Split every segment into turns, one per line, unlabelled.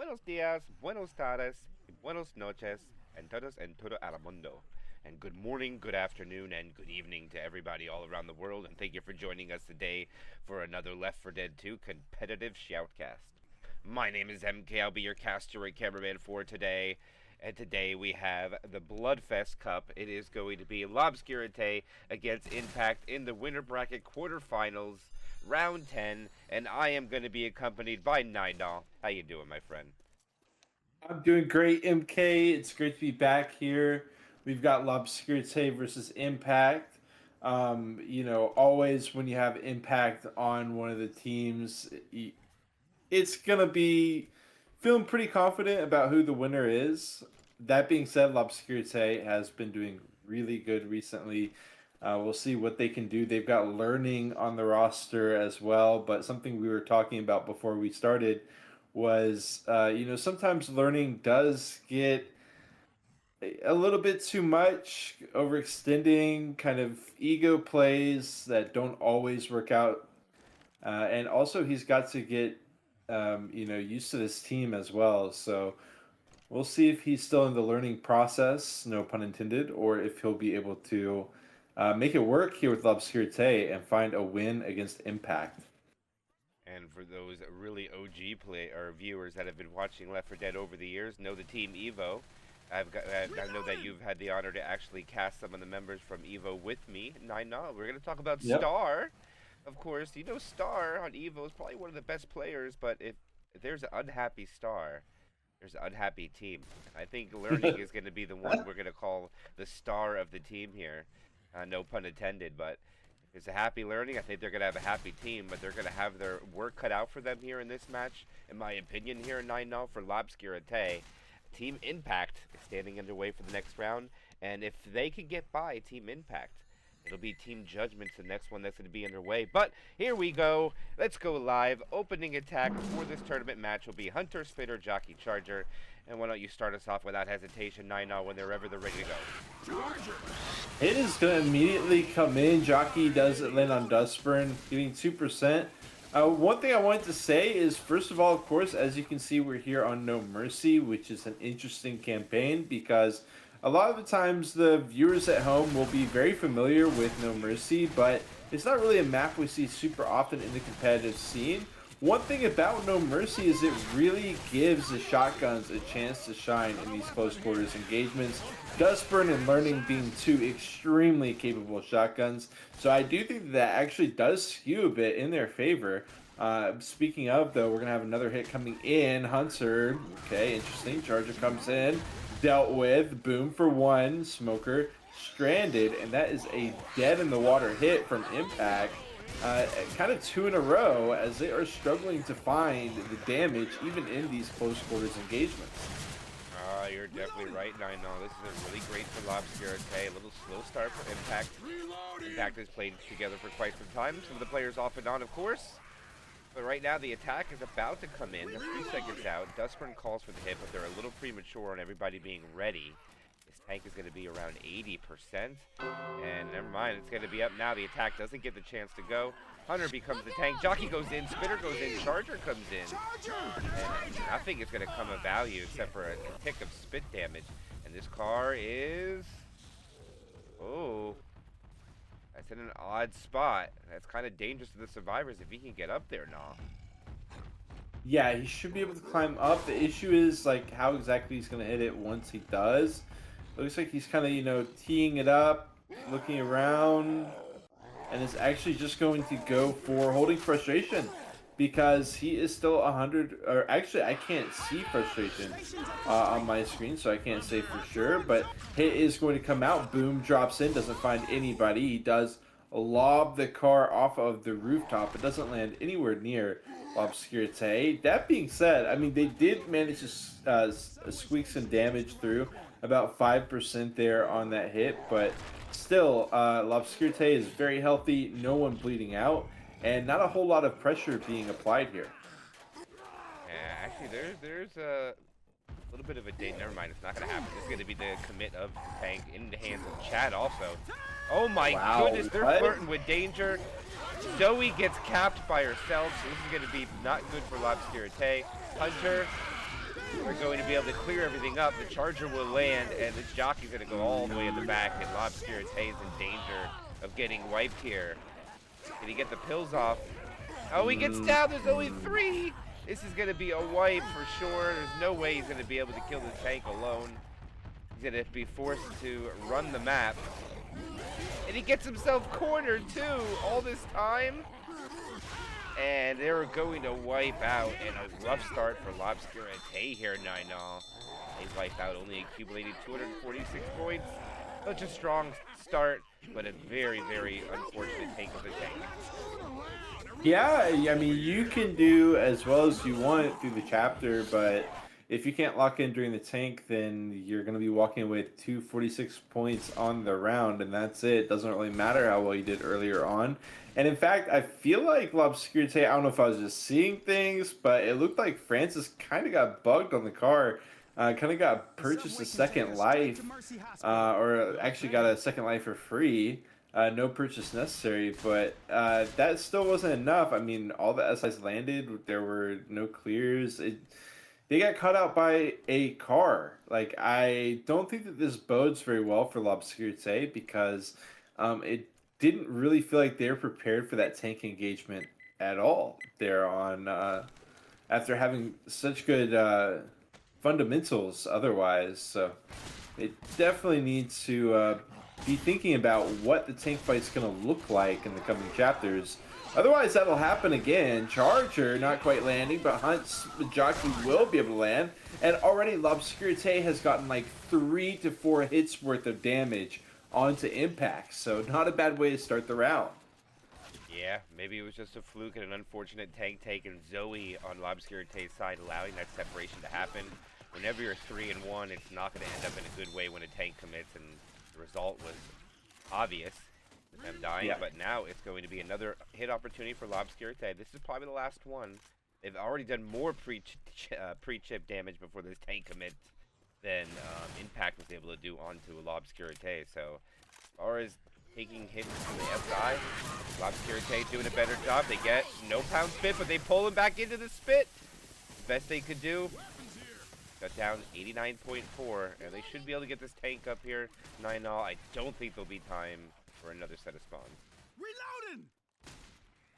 Buenos dias, buenos tardes, y buenos noches, and todos en todo el mundo. And good morning, good afternoon, and good evening to everybody all around the world. And thank you for joining us today for another Left 4 Dead 2 competitive shoutcast. My name is MK. I'll be your caster and cameraman for today. And today we have the BloodFest Cup. It is going to be L'Obscurité against Impact in the winner bracket quarterfinals, round 10. And I am going to be accompanied by Nidal. How you doing, my friend?
I'm doing great, MK. It's great to be back here. We've got L'Obscurité versus Impact. Always when you have Impact on one of the teams, it's gonna be feeling pretty confident about who the winner is. That being said, L'Obscurité has been doing really good recently. We'll see what they can do. They've got learning on the roster as well, but something we were talking about before we started was, sometimes learning does get a little bit too much, overextending, kind of ego plays that don't always work out. And also, he's got to get, used to this team as well. So we'll see if he's still in the learning process, no pun intended, or if he'll be able to make it work here with L'Obscurité and find a win against Impact.
And for those really OG play or viewers that have been watching Left 4 Dead over the years, know the team Evo. I know that you've had the honor to actually cast some of the members from Evo with me. I know we're going to talk about
Yep.
Star. Of course, you know Star on Evo is probably one of the best players, but if there's an unhappy Star, there's an unhappy team. I think Learning is going to be the one we're going to call the star of the team here. No pun intended, but it's a happy Learning. I think they're going to have a happy team, but they're going to have their work cut out for them here in this match, in my opinion, here in 9-0 for L'Obscurité. Team Impact is standing underway for the next round, and if they can get by Team Impact, it'll be Team Judgment's the next one that's going to be underway. But here we go. Let's go live. Opening attack for this tournament match will be Hunter, Spitter, Jockey, Charger. And why don't you start us off without hesitation, 9-0, when they're ready to go.
It is going to immediately come in. Jockey does it land on Dustburn, getting 2%. One thing I wanted to say is, first of all, of course, as you can see, we're here on No Mercy, which is an interesting campaign because a lot of the times the viewers at home will be very familiar with No Mercy, but it's not really a map we see super often in the competitive scene. One thing about No Mercy is it really gives the shotguns a chance to shine in these close quarters engagements. Dustburn and Learning being two extremely capable shotguns. So I do think that actually does skew a bit in their favor. Speaking of, though, we're going to have another hit coming in. Hunter, okay, interesting. Charger comes in, dealt with, boom for one. Smoker stranded, and that is a dead in the water hit from Impact. Kind of two in a row as they are struggling to find the damage even in these close quarters engagements.
You're definitely right, 9-0. This is a really great for L'Obscurité. A little slow start for Impact. Impact has played together for quite some time. Some of the players off and on, of course. But right now, the attack is about to come in. They're 3 seconds out. Dustburn calls for the hit, but they're a little premature on everybody being ready. This tank is going to be around 80%. And never mind, it's going to be up now. The attack doesn't get the chance to go. Hunter becomes the tank. Jockey goes in. Spitter goes in. Charger comes in. And nothing is going to come of value except for a tick of spit damage. And this car is... Oh... That's in an odd spot. That's kind of dangerous to the survivors if he can get up there now.
Yeah, he should be able to climb up. The issue is like how exactly he's going to hit it once he does. It looks like he's kind of, teeing it up, looking around, and is actually just going to go for holding frustration because he is still 100, or actually I can't see frustration on my screen, so I can't say for sure, but hit is going to come out. Boom, drops in, doesn't find anybody. He does lob the car off of the rooftop. It doesn't land anywhere near L'Obscurité. That being said, I mean, they did manage to squeak some damage through, about 5% there on that hit, but still, L'Obscurité is very healthy, no one bleeding out, and not a whole lot of pressure being applied here.
Yeah, actually, there's a little bit of a date. Never mind, it's not going to happen. This is going to be the commit of the tank in the hands of Chad also. Oh my
Wow,
goodness, they're
what?
flirting with danger. Zoe gets capped by herself, so this is going to be not good for L'Obscurité. Hunter We're going to be able to clear everything up. The charger will land, and this jockey's going to go all the way in the back, and Lobster Tay is in danger of getting wiped here. Did he get the pills off? Oh, he gets down. There's only 3. This is going to be a wipe for sure. There's no way he's going to be able to kill this tank alone. He's going to be forced to run the map. And he gets himself cornered, too, all this time. And they're going to wipe out. And a rough start for Lobster Tay here, Ninal. They wipe out, only accumulated 246 points. Such a strong start, but a very, very unfortunate take of the tank.
Yeah, I mean, you can do as well as you want through the chapter, but if you can't lock in during the tank, then you're going to be walking away with 246 points on the round, and that's it. Doesn't really matter how well you did earlier on. And in fact, I feel like L'Obscurité, I don't know if I was just seeing things, but it looked like Francis kind of got bugged on the car. Kind of got purchased a second life, or actually got a second life for free. No purchase necessary, but that still wasn't enough. I mean, all the SIs landed. There were no clears. They got caught out by a car. Like, I don't think that this bodes very well for L'Obscurité because it didn't really feel like they were prepared for that tank engagement at all. They're on, after having such good fundamentals otherwise, so it definitely needs to be thinking about what the tank fight's going to look like in the coming chapters. Otherwise, that'll happen again. Charger not quite landing, but Hunt's jockey will be able to land. And already L'Obscurité has gotten like 3 to 4 hits worth of damage onto impact. So not a bad way to start the round.
Yeah, maybe it was just a fluke and an unfortunate tank take, and Zoe on L'Obscurité's side allowing that separation to happen. Whenever you're 3-1, it's not going to end up in a good way when a tank commits, and the result was obvious with them dying. Yeah. But now it's going to be another hit opportunity for L'Obscurité. This is probably the last one. They've already done more pre-chip damage before this tank commits than Impact was able to do onto L'Obscurité. So as far as taking hits from the SI, L'Obscurité doing a better job. They get no pound spit, but they pull him back into the spit. Best they could do. Got down 89.4, and they should be able to get this tank up here. 9-0. I don't think there'll be time for another set of spawns.
Reloading.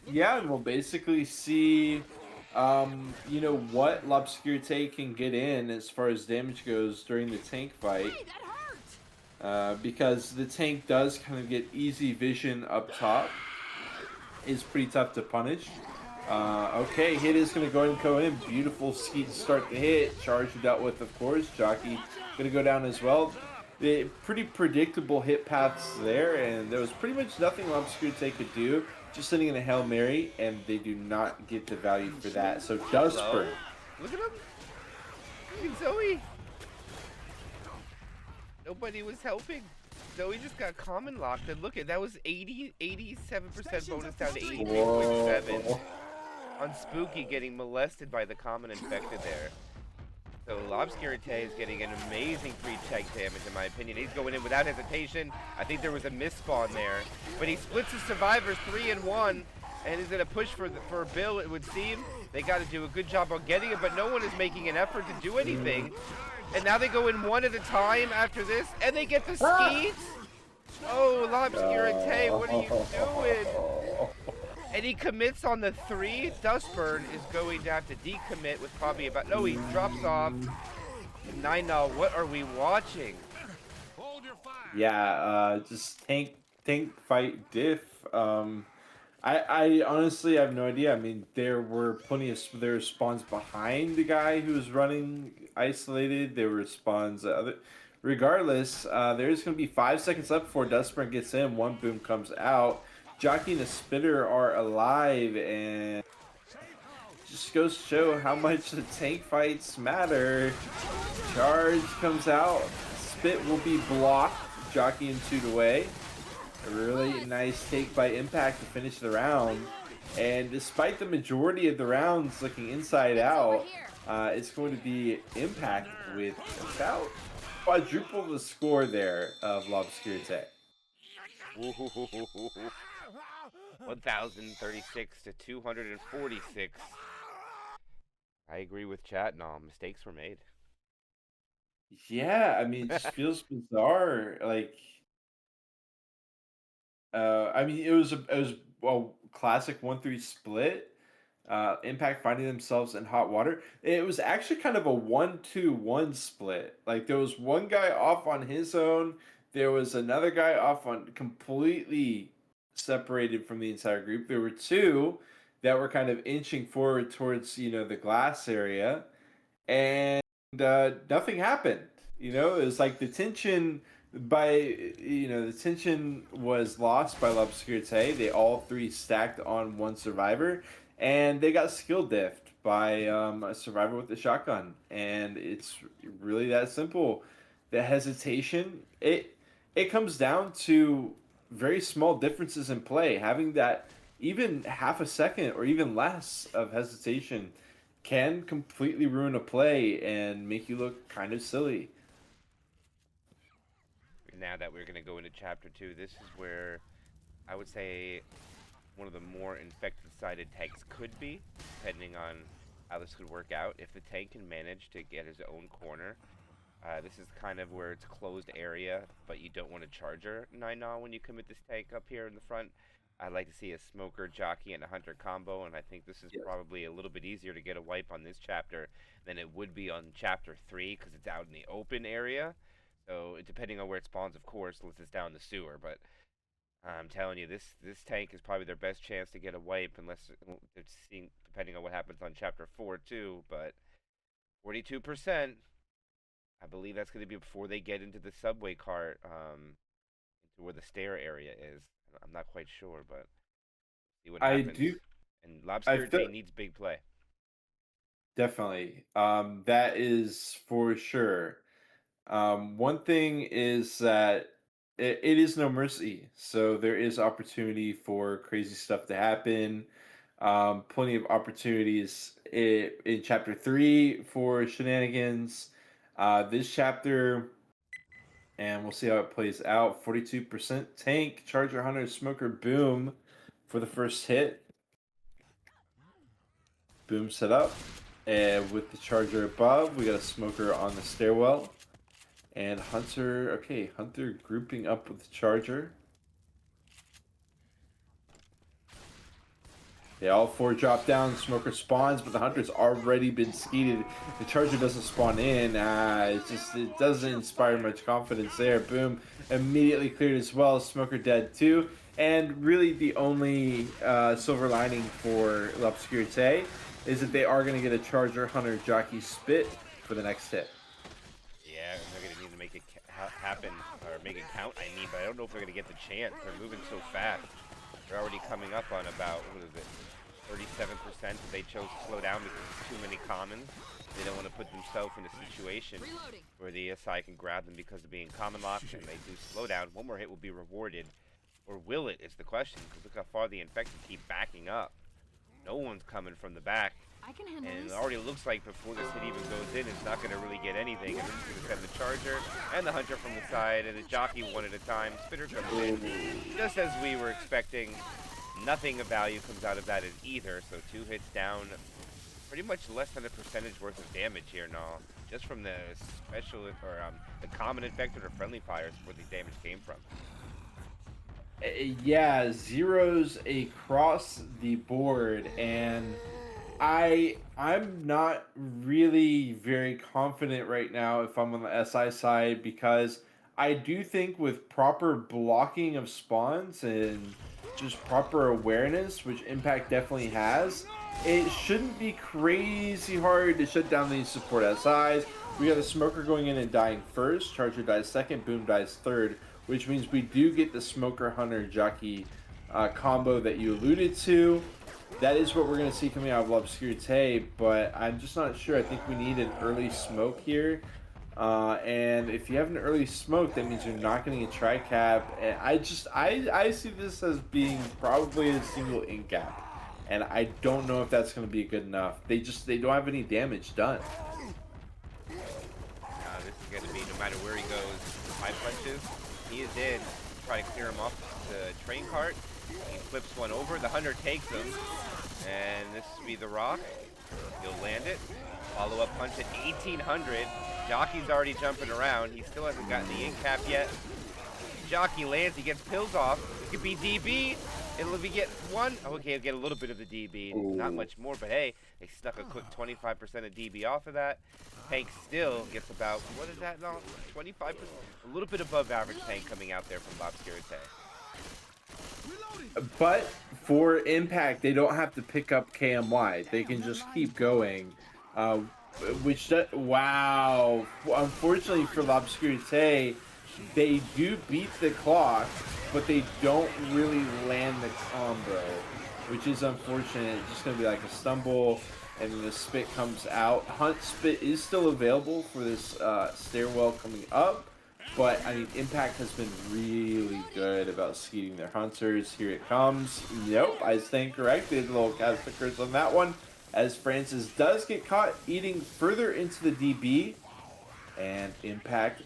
Yeah, and we'll basically see, you know, what L'Obscurité can get in as far as damage goes during the tank fight.
Hey, that hurt.
Because the tank does kind of get easy vision up top. It's pretty tough to punish. Okay, hit is going to go ahead and go in. Beautiful ski to start the hit. Charge dealt with, of course. Jockey going to go down as well. The pretty predictable hit paths there, and there was pretty much nothing L'Obscurité could do. Just sitting in a Hail Mary, and they do not get the value for that. So Dustburn.
Look at him. Look at Zoe. Nobody was helping. Zoe just got common locked, and look at that was 87% bonus down to 83.7 on Spooky getting molested by the common infected there. So L'Obscurité is getting an amazing pre-check damage in my opinion. He's going in without hesitation. I think there was a misspawn there, but he splits his survivors 3-1 and is gonna push for Bill. It would seem they got to do a good job on getting it, but no one is making an effort to do anything. And now they go in one at a time after this, and they get the skeets. Oh, L'Obscurité, what are you doing? And he commits on the 3. Dustburn is going to have to decommit with probably about... No, he drops off. 9-0, what are we watching?
Hold your fire.
Yeah, just tank fight diff. I honestly have no idea. I mean, there were plenty of spawns behind the guy who was running isolated. There were spawns regardless. There's going to be 5 seconds left before Dustburn gets in. One boom comes out. Jockey and the Spitter are alive, and just goes to show how much the tank fights matter. Charge comes out. Spit will be blocked. Jockey and Toot away. A really nice take by Impact to finish the round. And despite the majority of the rounds looking inside out, it's going to be Impact with about quadruple the score there of L'Obscurité.
1,036 to 246. I agree with chat and all. Mistakes were made.
Yeah, I mean, it just feels bizarre. Like, I mean, it was well classic 1-3 split. Impact finding themselves in hot water. It was actually kind of a 1-2-1 split. Like there was one guy off on his own. There was another guy off on completely separated from the entire group. There were two that were kind of inching forward towards the glass area, and nothing happened. It was like the tension was lost by L'Obscurité. They all three stacked on one survivor, and they got skill diffed by a survivor with the shotgun. And it's really that simple. The hesitation, it comes down to very small differences in play. Having that even half a second or even less of hesitation can completely ruin a play and make you look kind of silly.
Now that we're going to go into chapter 2, this is where I would say one of the more infected sided tanks could be, depending on how this could work out. If the tank can manage to get his own corner, this is kind of where it's closed area, but you don't want to charger 9 when you commit this tank up here in the front. I'd like to see a smoker, jockey, and a hunter combo, and I think this is
Yes.
probably a little bit easier to get a wipe on this chapter than it would be on chapter 3 because it's out in the open area. So depending on where it spawns, of course, unless it's down the sewer. But I'm telling you, this tank is probably their best chance to get a wipe, unless it's seen depending on what happens on chapter 4 too. But 42%, I believe that's going to be before they get into the subway cart, into where the stair area is. I'm not quite sure, but see what
I
happens.
do.
And
I
Lobster
feel
needs big play.
definitely. That is for sure. One thing is that it is no mercy, so there is opportunity for crazy stuff to happen. Plenty of opportunities in chapter 3 for shenanigans. This chapter, and we'll see how it plays out. 42% tank, Charger Hunter, Smoker, Boom for the first hit. Boom set up. And with the Charger above, we got a Smoker on the stairwell. And Hunter, okay, Hunter grouping up with the Charger. They all four drop down. Smoker spawns, but the Hunter's already been skeeted. The Charger doesn't spawn in. It doesn't inspire much confidence there. Boom, immediately cleared as well. Smoker dead too. And really, the only silver lining for L'Obscurité is that they are going to get a Charger Hunter Jockey spit for the next hit.
Yeah, and they're going to need to make it happen, or make it count, I mean, but I don't know if they're going to get the chance. They're moving so fast. They're already coming up on about, 37%. They chose to slow down because there's too many commons. They don't want to put themselves in a situation where the SI can grab them because of being common locked, and they do slow down. One more hit will be rewarded. Or will it, is the question, because look how far the infected keep backing up. No one's coming from the back.
I can handle
And it
this.
already looks like before this hit even goes in, it's not going to really get anything. And then it's going to send the Charger and the Hunter from the side, and the Jockey one at a time. Spitter comes in, just as we were expecting. Nothing of value comes out of that either, so 2 hits down. Pretty much less than a percentage worth of damage here now, just from the special, or the common infected or friendly fires where the damage came from.
Yeah, zeros across the board, and I'm not really very confident right now if I'm on the SI side, because I do think with proper blocking of spawns and just proper awareness, which Impact definitely has, it shouldn't be crazy hard to shut down these support SIs. We got a Smoker going in and dying first, Charger dies second, Boom dies third, which means we do get the Smoker Hunter Jockey combo that you alluded to. That is what we're going to see coming out of L'Obscurité, but I'm just not sure. I think we need an early smoke here. And if you have an early smoke, that means you're not getting a tri-cap. And I see this as being probably a single in-cap. And I don't know if that's going to be good enough. They don't have any damage done.
This is going to be, no matter where he goes, 5 punches. He is in. Try to clear him off the train cart. He flips one over. The Hunter takes him. And this will be the rock. He'll land it. Follow-up punch at 1800. Jockey's already jumping around. He still hasn't gotten the in-cap yet. Jockey lands. He gets pills off. It could be DB. It'll be get one. Okay, he'll get a little bit of the DB.
Ooh.
Not much more, but hey, they snuck a quick 25% of DB off of that. Tank still gets about, what is that now? 25%? A little bit above average Tank coming out there from L'Obscurité.
But for Impact, they don't have to pick up KMY. They can just keep going. Wow. Unfortunately for L'Obscurité, they do beat the clock, but they don't really land the combo, which is unfortunate. It's just going to be like a stumble, and then the spit comes out. Hunt spit is still available for this stairwell coming up, but I mean, Impact has been really good about skeeting their hunters. Here it comes. Nope, I stand corrected. A little cast of curse on that one, as Francis does get caught eating further into the DB, and Impact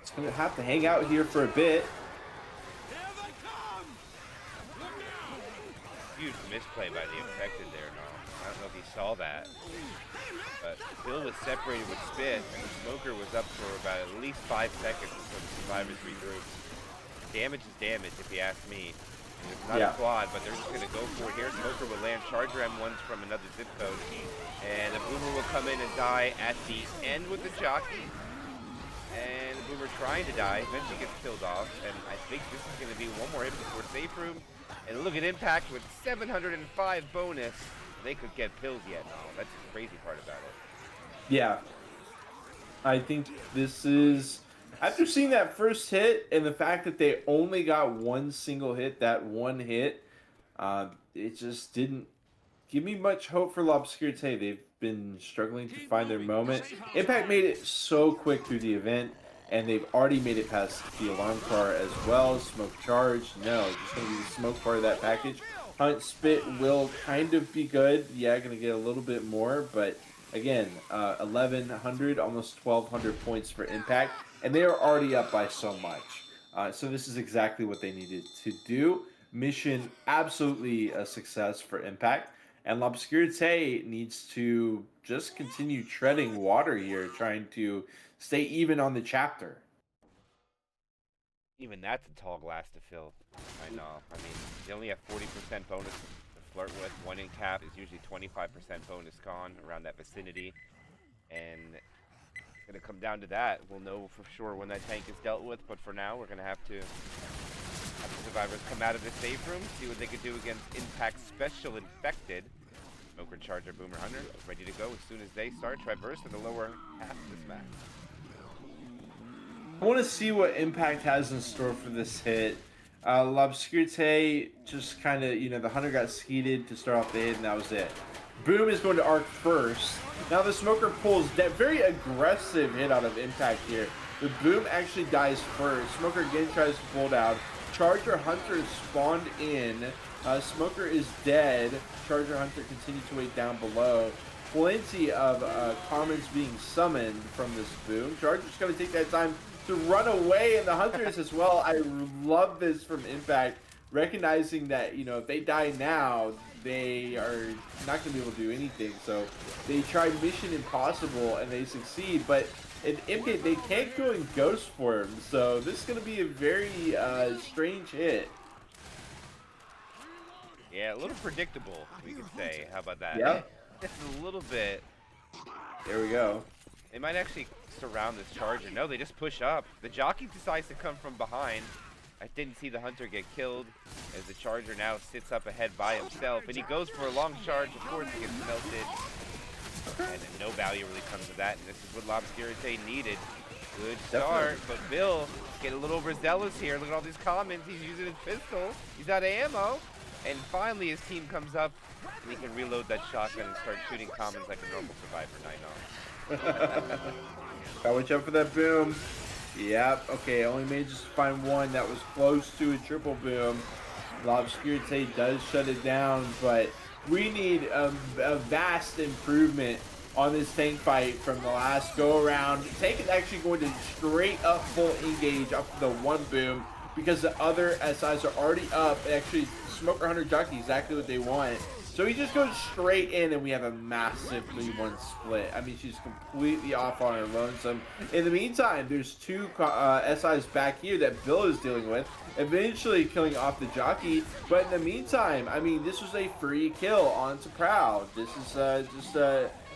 is going to have to hang out here for a bit.
Huge misplay by the infected there, no. I don't know if he saw that. But Bill was separated with Spit, and the Smoker was up for about at least 5 seconds before the survivors regrouped. Damage is damage, if you ask me. And it's not a quad, but they're just going to go for it here. Smoker will land Charger M1s from another zip code. And the Boomer will come in and die at the end with the Jockey. And the Boomer trying to die, eventually gets killed off. And I think this is going to be one more hit before safe room. And look at Impact with 705 bonus. They could get pills yet. No, that's the crazy part about it.
Yeah. I think this is, after seeing that first hit and the fact that they only got one single hit, that one hit, it just didn't give me much hope for L'Obscurité. They've been struggling to find their moment. Impact made it so quick through the event, and they've already made it past the alarm car as well. Smoke charge, no, just going to be the smoke part of that package. Hunt spit will kind of be good. Yeah, going to get a little bit more, but again, 1,100, almost 1,200 points for Impact, and they are already up by so much. So this is exactly what they needed to do. Mission absolutely a success for Impact, and L'Obscurité needs to just continue treading water here, trying to stay even on the chapter.
Even that's a tall glass to fill. I know. I mean, they only have 40% bonus to flirt with. One in cap is usually 25% bonus con, around that vicinity. And it's going to come down to that. We'll know for sure when that tank is dealt with, but for now, we're going to have the survivors come out of the safe room, see what they can do against Impact Special Infected. Smoker Charger Boomer Hunter ready to go as soon as they start. Traverse in the lower half of this map.
I want to see what Impact has in store for this hit. L'Obscurité just kind of, the Hunter got skeeted to start off the hit, and that was it. Boom is going to arc first. Now the Smoker pulls that very aggressive hit out of Impact here. The Boom actually dies first. Smoker again tries to pull down. Charger Hunter is spawned in. Smoker is dead. Charger Hunter continues to wait down below. Plenty of commons being summoned from this Boom. Charger's going to take that time to run away, and the Hunters as well. I love this from Impact, recognizing that, if they die now, they are not going to be able to do anything. So they try Mission Impossible, and they succeed. But in Impact, they can't go in Ghost form. So this is going to be a very strange hit.
Yeah, a little predictable, we could say. How about that?
Yeah.
Just a little bit.
There we go.
They might actually surround this Charger. No, they just push up. The Jockey decides to come from behind. I didn't see the Hunter get killed, as the Charger now sits up ahead by himself. And he goes for a long charge. Of course, he gets melted. And no value really comes of that. And this is what L'Obscurité needed. Good start. But Bill getting a little overzealous here. Look at all these comments. He's using his pistol. He's out of ammo. And finally, his team comes up, and he can reload that shotgun and start shooting commons like a normal survivor.
Gotta watch out for that Boom. Yep, okay, only managed to find one that was close to a triple Boom. L'Obscurité does shut it down, but we need a vast improvement on this tank fight from the last go-around. Tank is actually going to straight up full engage up to the one Boom, because the other SIs are already up. Actually, Smoker Hunter Jockey, exactly what they want. So he just goes straight in, and we have a massive 3-1 split. I mean, she's completely off on her lonesome. In the meantime, there's two SIs back here that Bill is dealing with, eventually killing off the jockey. But in the meantime, I mean, this was a free kill onto Proud. This is just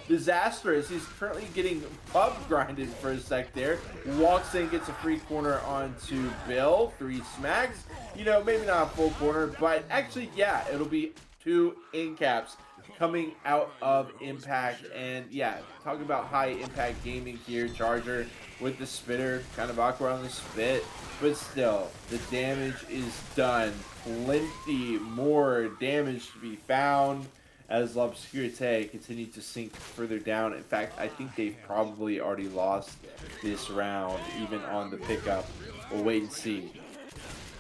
disastrous. He's currently getting pub grinded for a sec there. Walks in, gets a free corner onto Bill. 3 smacks. You know, maybe not a full corner, but actually, yeah, it'll be 2 in caps coming out of Impact. And yeah, talking about high impact gaming here. Charger with the spitter, kind of awkward on the spit, but still, the damage is done. Plenty more damage to be found as L'Obscurité continue to sink further down. In fact, I think they've probably already lost this round, even on the pickup. We'll wait and see.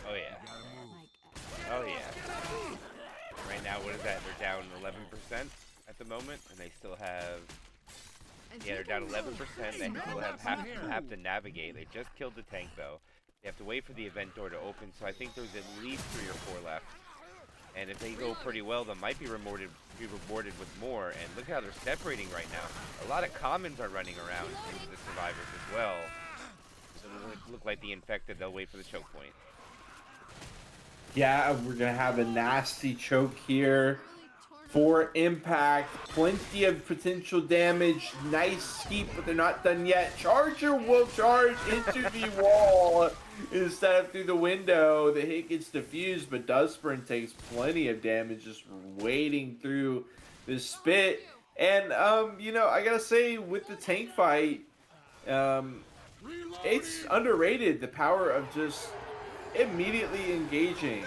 Oh yeah. Oh yeah. Right now, what is that? They're down 11% at the moment, and they still have. Yeah, they're down 11%. They still have to navigate. They just killed the tank though. They have to wait for the event door to open. So I think there's at least 3 or 4 left. And if they go pretty well, they might be rewarded with more. And look how they're separating right now. A lot of commons are running around into the survivors as well. So they look like the infected. They'll wait for the choke point.
Yeah, we're going to have a nasty choke here for Impact. Plenty of potential damage. Nice skeep, but they're not done yet. Charger will charge into the wall instead of through the window. The hit gets diffused, but Dustburn takes plenty of damage just waiting through the spit. And, you know, I gotta say, with the tank fight, it's underrated, the power of just immediately engaging.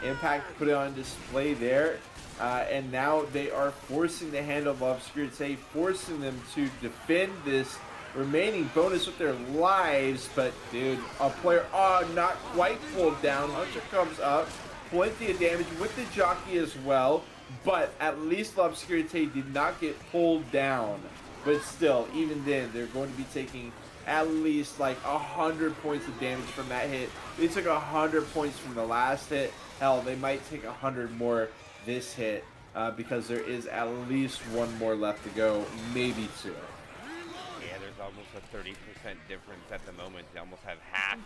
Impact put it on display there. And now they are forcing the hand of L'Obscurité, forcing them to defend this remaining bonus with their lives. But, dude, a player, not quite pulled down. Hunter comes up. Plenty of damage with the jockey as well. But at least L'Obscurité did not get pulled down. But still, even then, they're going to be taking at least like 100 points of damage from that hit. They took 100 points from the last hit. Hell, they might take 100 more this hit because there is at least 1 more left to go, maybe 2.
Yeah, there's almost a 30% difference at the moment. They almost have half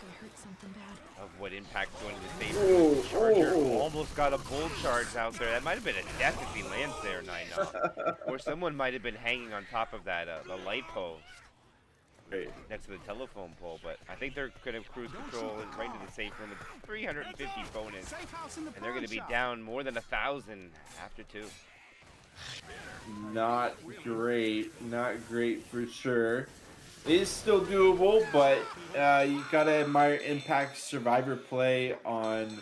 of what Impact's going to save. Charger almost got a bull charge out there. That might have been a death if he lands there, 9-0. Or someone might have been hanging on top of that the light post next to the telephone pole. But I think they're going to cruise control and right into the safe room with 350 bonus. And they're going to be down more than 1,000 after 2.
Not great. Not great for sure. It is still doable, but you gotta admire Impact's survivor play on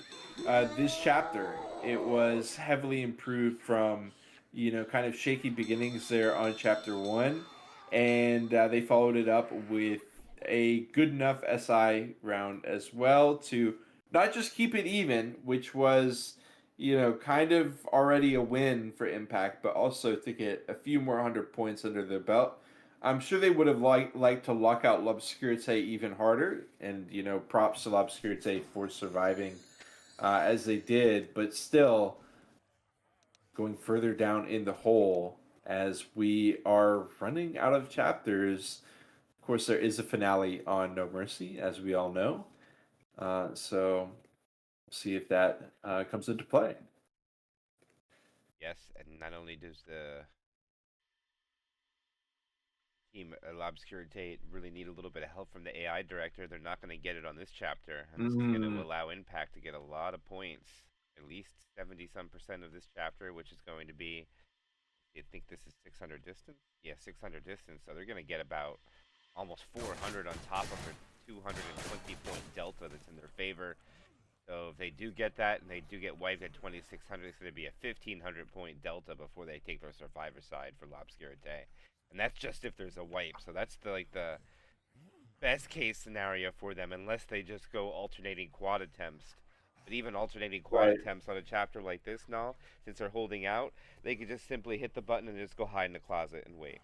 this chapter. It was heavily improved from, you know, kind of shaky beginnings there on chapter 1, and they followed it up with a good enough SI round as well to not just keep it even, which was, you know, kind of already a win for Impact, but also to get a few more 100 points under their belt. I'm sure they would have liked to lock out L'Obscurité even harder, and, you know, props to L'Obscurité for surviving as they did, but still going further down in the hole as we are running out of chapters. Of course, there is a finale on No Mercy, as we all know. So we'll see if that comes into play.
Yes, and not only does the team L'Obscurité really need a little bit of help from the AI director, they're not going to get it on this chapter. And this is going to allow Impact to get a lot of points, at least 70-some% of this chapter, which is going to be, I think this is 600 distance? Yeah, 600 distance. So they're going to get about almost 400 on top of their 220-point delta that's in their favor. So if they do get that and they do get wiped at 2,600, it's going to be a 1,500-point delta before they take their survivor side for L'Obscurité. And that's just if there's a wipe. So that's the best case scenario for them, unless they just go alternating quad attempts. But even alternating quad attempts on a chapter like this now, since they're holding out, they could just simply hit the button and just go hide in the closet and wait.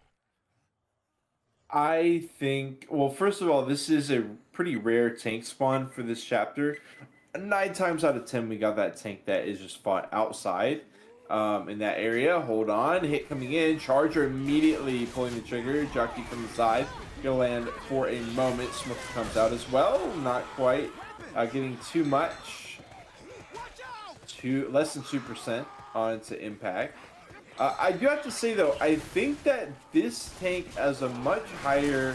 I think, well, first of all, this is a pretty rare tank spawn for this chapter. 9 times out of 10, we got that tank that is just fought outside. in that area. Hold on. Hit coming in. Charger immediately pulling the trigger. Jockey from the side. Gonna land for a moment. Smoke comes out as well. Not quite. Getting too much. Less than 2% onto impact. I do have to say, though, I think that this tank has a much higher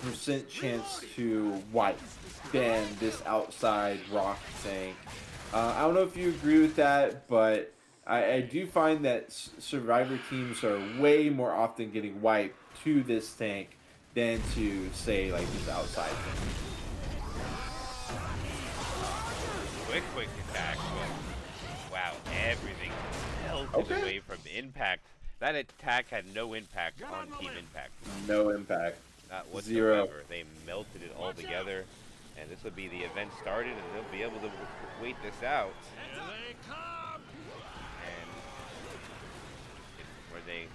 percent chance to wipe than this outside rock tank. I don't know if you agree with that, but I do find that survivor teams are way more often getting wiped to this tank than to, say, like this outside tank.
Quick attack. Wow, everything melted away from impact. That attack had no impact on Team Impact.
No impact.
Not whatsoever.
Zero.
They melted it all together. And this would be the event started, and they'll be able to wait this out.
Here they come.
And were they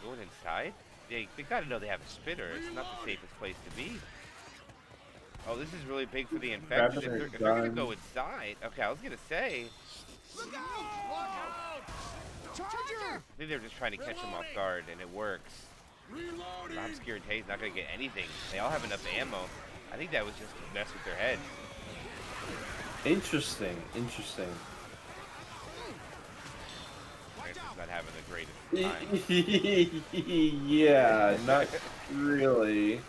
going inside? They gotta know they have a spitter. It's not the safest place to be. Oh, this is really big for the infected. If they're gonna go inside, okay, I was gonna say.
Look out! Charger!
I think they're just trying to catch him off guard, and it works.
Reloading.
Obscure and Tay's not gonna get anything. They all have enough ammo. I think that was just to mess with their head.
Interesting.
Francis not having the greatest time.
Yeah, not really.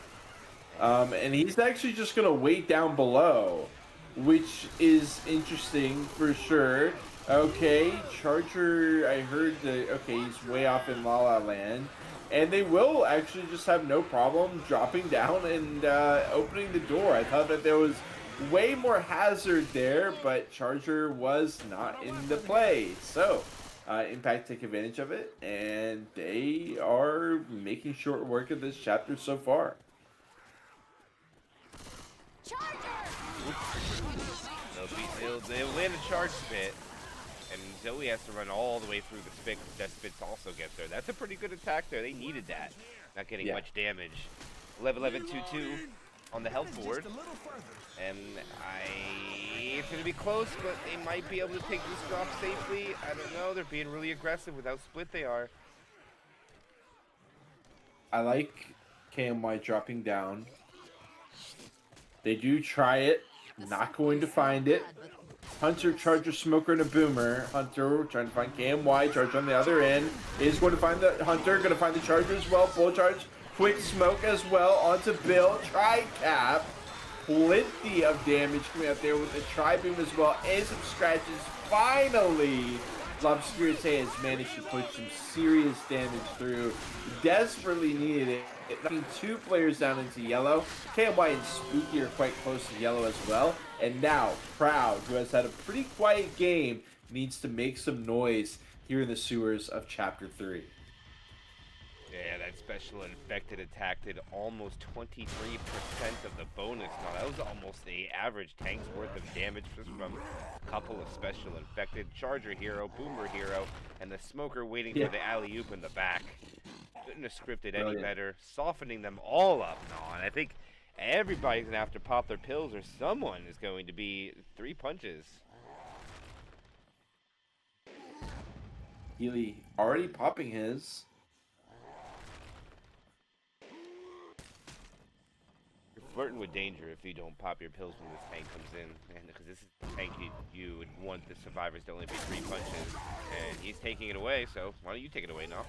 And he's actually just gonna wait down below, which is interesting for sure. Okay, Charger, I heard okay, he's way off in La La Land. And they will actually just have no problem dropping down and opening the door. I thought that there was way more hazard there, but Charger was not in the play. So, Impact take advantage of it, and they are making short work of this chapter so far.
They'll land a charge spit, and Zoe has to run all the way through the spit because that spits also gets there. That's a pretty good attack there. They needed that. Not getting much damage. 11-11-2-2 on the health board. And it's going to be close, but they might be able to take this off safely. I don't know. They're being really aggressive with how split they are.
I like KMY dropping down. They do try it. Not going to find it. Hunter, Charger, Smoker, and a Boomer. Hunter trying to find KMY. Charger on the other end. Is going to find the Hunter. Going to find the Charger as well. Full charge. Quick smoke as well. Onto Bill. Tri-cap. Plenty of damage coming out there with the Tri-Boom as well. And some scratches. Finally, Lobscurite has managed to push some serious damage through. Desperately needed it. Knocking two players down into yellow. KMY and Spooky are quite close to yellow as well. And now, Proud, who has had a pretty quiet game, needs to make some noise here in the sewers of Chapter 3.
Yeah, that special infected attack did almost 23% of the bonus. Now, that was almost the average tank's worth of damage just from a couple of special infected. Charger hero, Boomer hero, and the Smoker waiting for the alley-oop in the back. Couldn't have scripted any better, softening them all up now, and I think everybody's going to have to pop their pills, or someone is going to be 3 punches.
Healy already popping his.
You're flirting with danger if you don't pop your pills when this tank comes in, and because this is the tank you would want the survivors to only be 3 punches, and he's taking it away, so why don't you take it away now?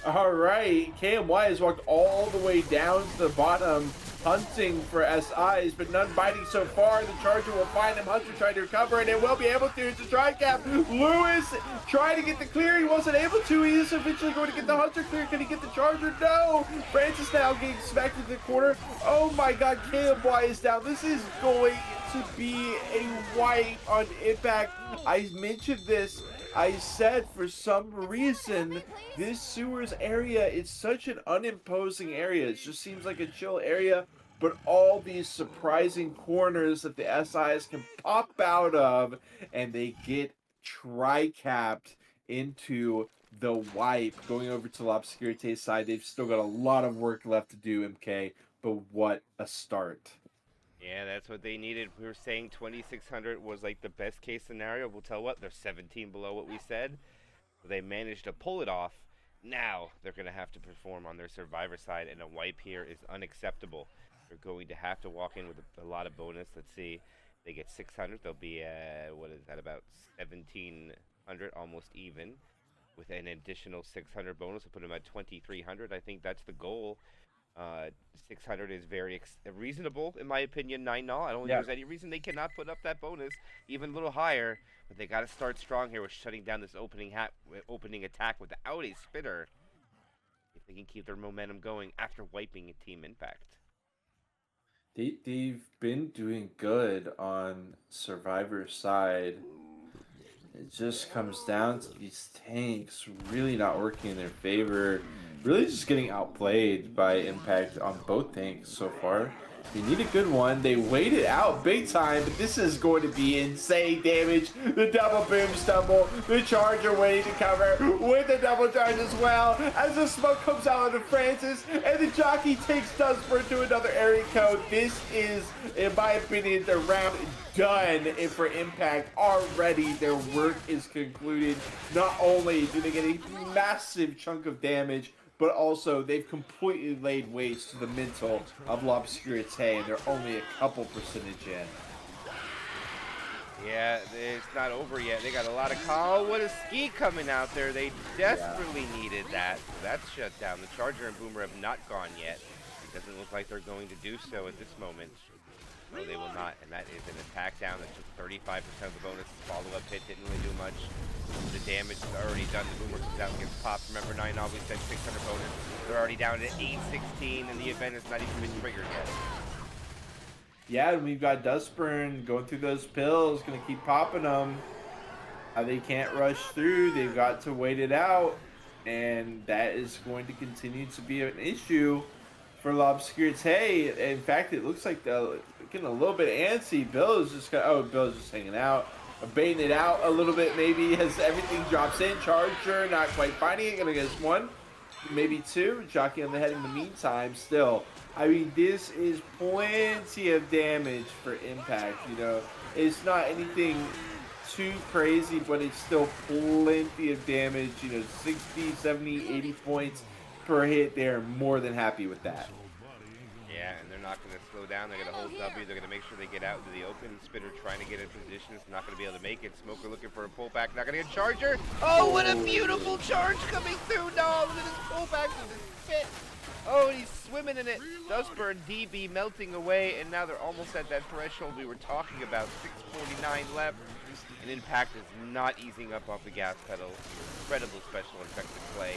All right, KMY has walked all the way down to the bottom, hunting for SIs, but none biting so far. The Charger will find him. Hunter trying to recover, and it will be able to. It's a tri-cap. Lewis trying to get the clear. He wasn't able to. He is eventually going to get the Hunter clear. Can he get the Charger? No. Francis now getting smacked into the corner. Oh my God, KMY is down. This is going to be a wipe on Impact. I mentioned this. I said for some reason this sewers area is such an unimposing area. It just seems like a chill area, but all these surprising corners that the SIs can pop out of, and they get tri-capped into the wipe. Going over to Lobscurite's side, they've still got a lot of work left to do, MK, but what a start.
Yeah, that's what they needed. We were saying 2600 was like the best case scenario. We'll tell what, they're 17 below what we said. They managed to pull it off. Now they're going to have to perform on their survivor side, and a wipe here is unacceptable. They're going to have to walk in with a lot of bonus. Let's see. They get 600. They'll be at, what is that, about 1700, almost even. With an additional 600 bonus, will put them at 2300. I think that's the goal. 600 is very reasonable, in my opinion. 9-0. I don't think there's any reason they cannot put up that bonus even a little higher. But they got to start strong here with shutting down this opening attack without a spitter. If they can keep their momentum going after wiping a Team Impact.
They've been doing good on Survivor side. It just comes down to these tanks really not working in their favor. Really just getting outplayed by Impact on both tanks so far. They need a good one. They waited out big time, but this is going to be insane damage. The double boom stumble. The charger waiting to cover with the double charge as well. As the smoke comes out of Francis, and the jockey takes Dunsford to another area code. This is, in my opinion, the round done for Impact. Already their work is concluded. Not only do they get a massive chunk of damage, but also they've completely laid waste to the mental of L'Obscurité, and they're only a couple percentage in.
Yeah, it's not over yet. They got a lot of what a ski coming out there. They desperately needed that. So that's shut down. The Charger and Boomer have not gone yet. It doesn't look like they're going to do so at this moment. No, they will not. And that is an attack down that took 35% of the bonus. Follow-up hit didn't really do much. The damage is already done. The Boomer comes out and gets popped. Remember, 9 always said 600 bonus. They're already down to 816, and the event has not even been triggered yet.
Yeah, and we've got Dustburn going through those pills, going to keep popping them. They can't rush through. They've got to wait it out, and that is going to continue to be an issue for L'Obscurité. In fact, it looks like they're getting a little bit antsy. Bill's just hanging out. Baiting it out a little bit maybe as everything drops in. Charger not quite finding it. Gonna get us one, maybe two. Jockey on the head in the meantime still. I mean, this is plenty of damage for Impact, you know. It's not anything too crazy, but it's still plenty of damage, you know, 60, 70, 80 points per hit. They're more than happy with that.
Yeah, and they're not going to slow down. They're going to hold W. They're going to make sure they get out into the open. Spitter trying to get in position. It's not going to be able to make it. Smoker looking for a pullback. Not going to get Charger. Oh, what a beautiful charge coming through. No, look at his pullback with his spit. Oh, he's swimming in it. Dustburn DB melting away, and now they're almost at that threshold we were talking about. 6:49 left. And Impact is not easing up off the gas pedal. Incredible special infected play.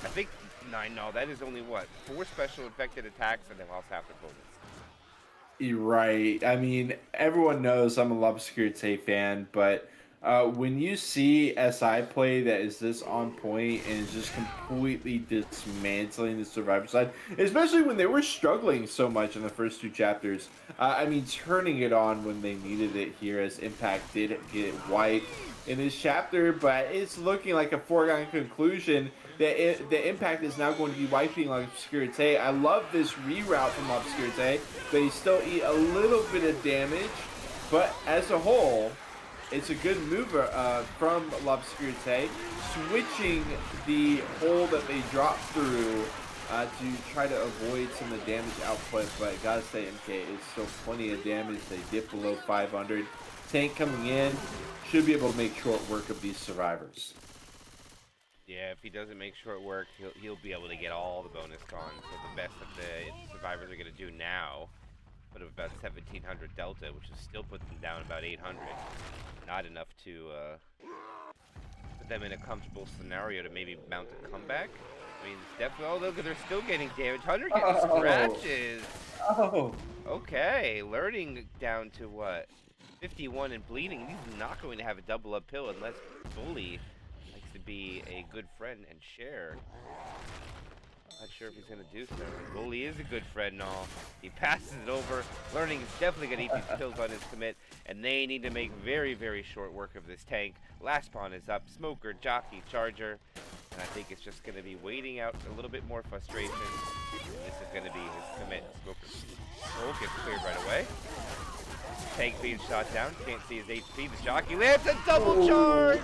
I think 9-0, that is only, what, 4 special infected attacks, and they lost half their bonus.
You're right. I mean, everyone knows I'm a L'Obscurité fan, but when you see SI play that is this on point and is just completely dismantling the Survivor side, especially when they were struggling so much in the first 2 chapters, I mean, turning it on when they needed it here, as Impact did get wiped in this chapter, but it's looking like a foregone conclusion that the Impact is now going to be wiping L'Obscurité. I love this reroute from L'Obscurité. They still eat a little bit of damage, but as a whole, it's a good move from L'Obscurité, switching the hole that they dropped through to try to avoid some of the damage output. But I gotta say, MK is still plenty of damage. They dip below 500. Tank coming in should be able to make short work of these survivors.
Yeah, if he doesn't make short work, he'll be able to get all the bonus gone. So the best that the survivors are going to do now, put up about 1,700 delta, which is still put them down about 800. Not enough to put them in a comfortable scenario to maybe mount a comeback. I mean, it's definitely. Oh, look, they're still getting damage. Hunter getting scratches.
Oh.
Okay, learning down to what? 51 and bleeding. He's not going to have a double uphill unless Bully likes to be a good friend and share. Not sure if he's going to do so. Bully is a good friend and all. He passes it over. Learning is definitely going to eat these kills on his commit, and they need to make very, very short work of this tank. Last pawn is up. Smoker, Jockey, Charger. And I think it's just going to be waiting out a little bit more frustration. This is going to be his commit. Smoker. Oh, gets cleared right away. Tank being shot down. Can't see his HP. The jockey lands a double charge.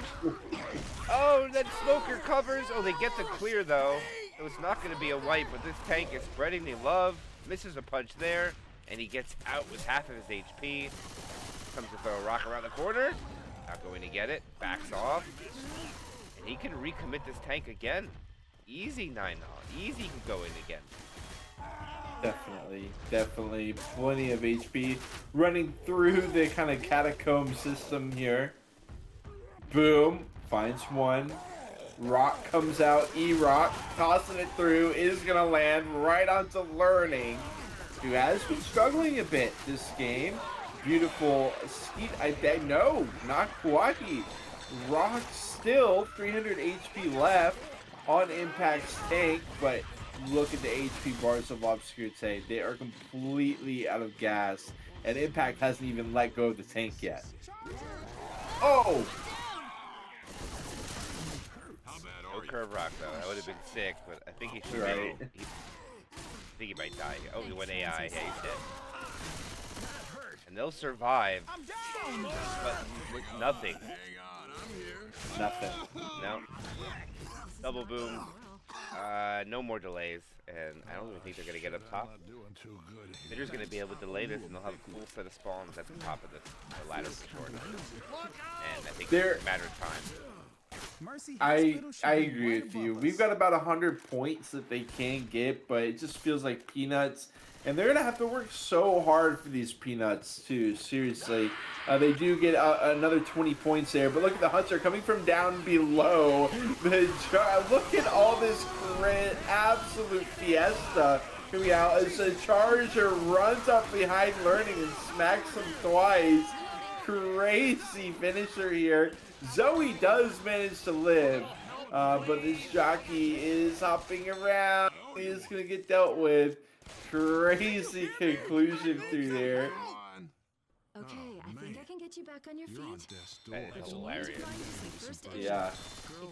Oh, then Smoker covers. Oh, they get the clear though. It was not going to be a wipe, but this tank is spreading the love. Misses a punch there, and he gets out with half of his HP. Comes to throw a rock around the corner. Not going to get it. Backs off. And he can recommit this tank again. Easy 9-0. Easy can go in again.
Definitely plenty of HP running through the kind of catacomb system here. Boom, finds one. Rock comes out, E-Rock, tossing it through, is gonna land right onto Learning, who has been struggling a bit this game. Beautiful skeet, no, not quite. Rock still 300 HP left on Impact's tank, but look at the HP bars of Obscurite. They are completely out of gas, and Impact hasn't even let go of the tank yet. Oh!
No curve rock though. That would have been sick, but I think he should.
Right.
I think he might die. Oh, he went AI. Yeah, he's dead. And they'll survive, but with nothing.
Hang on, I'm here.
Nothing.
No. Double boom. No more delays, and I don't even think they're gonna get up top.
Not doing too good.
They're just gonna be able to delay this, and they'll have a cool set of spawns at the top of the ladder for sure. And I think it's a matter of time.
I agree with you. We've got about 100 points that they can get, but it just feels like peanuts. And they're going to have to work so hard for these peanuts, too. Seriously. They do get another 20 points there. But look at the Hunter coming from down below. Look at all this great, absolute fiesta coming out as the Charger runs up behind Learning and smacks him twice. Crazy finisher here. Zoe does manage to live, but this jockey is hopping around. He is going to get dealt with. Crazy conclusion through there.
Okay, I think I can get you back on your
You're on
feet.
death's
That
door.
is
But you need to
hilarious.
find some first aid.
Yeah.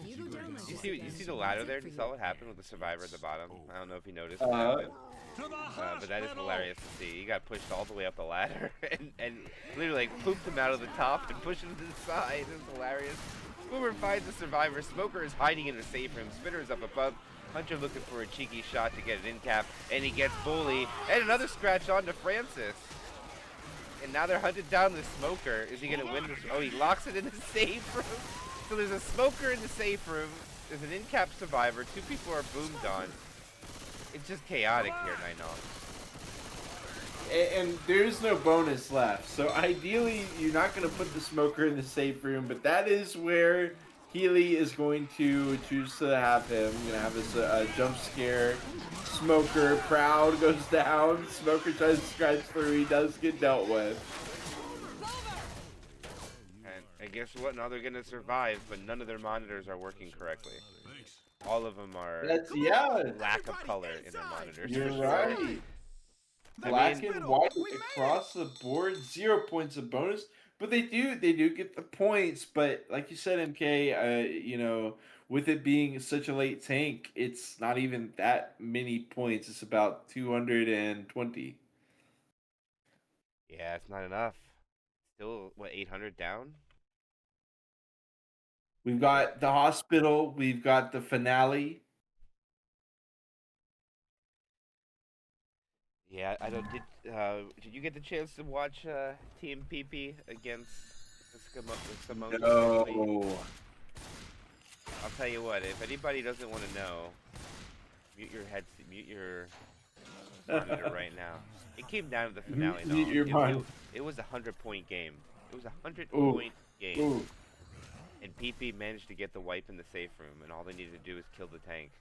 If you go down like
You
this,
see the ladder there? You saw what happened with the survivor at the bottom? I don't know if you noticed. But that is hilarious to see. He got pushed all the way up the ladder and literally like pooped him out of the top and pushed him to the side. It's hilarious. Boomer finds the survivor. Smoker is hiding in the safe room. Spinner is up above. Hunter looking for a cheeky shot to get an in cap, and he gets Bully. And another scratch on to Francis. And now they're hunted down the Smoker. Is he going to win this? Oh, he locks it in the safe room. So there's a Smoker in the safe room. There's an in cap survivor. Two people are boomed on. It's just chaotic here, 9-0.
And there's no bonus left. So ideally, you're not going to put the Smoker in the safe room, but that is where Healy is going to choose to have him. Going to have this jump scare. Smoker, Proud goes down. Smoker tries to scratch through. He does get dealt with.
And guess what? Now they're going to survive, but none of their monitors are working correctly. All of them are lack of color in their monitors.
You're
for sure.
right. Black and white across the board, 0 points of bonus, but they do get the points. But like you said, MK, you know, with it being such a late tank, it's not even that many points. It's about 220.
Yeah, it's not enough. Still, what, 800 down?
We've got the hospital. We've got the finale.
Yeah, I don't. Did you get the chance to watch Team PP against the Simone?
No.
I'll tell you what. If anybody doesn't want to know, mute your monitor right now. It came down to the finale.
Mute your monitor.
It was a 100-point game. It was a 100-point game.
Ooh.
And PP managed to get the wipe in the safe room, and all they needed to do was kill the tank.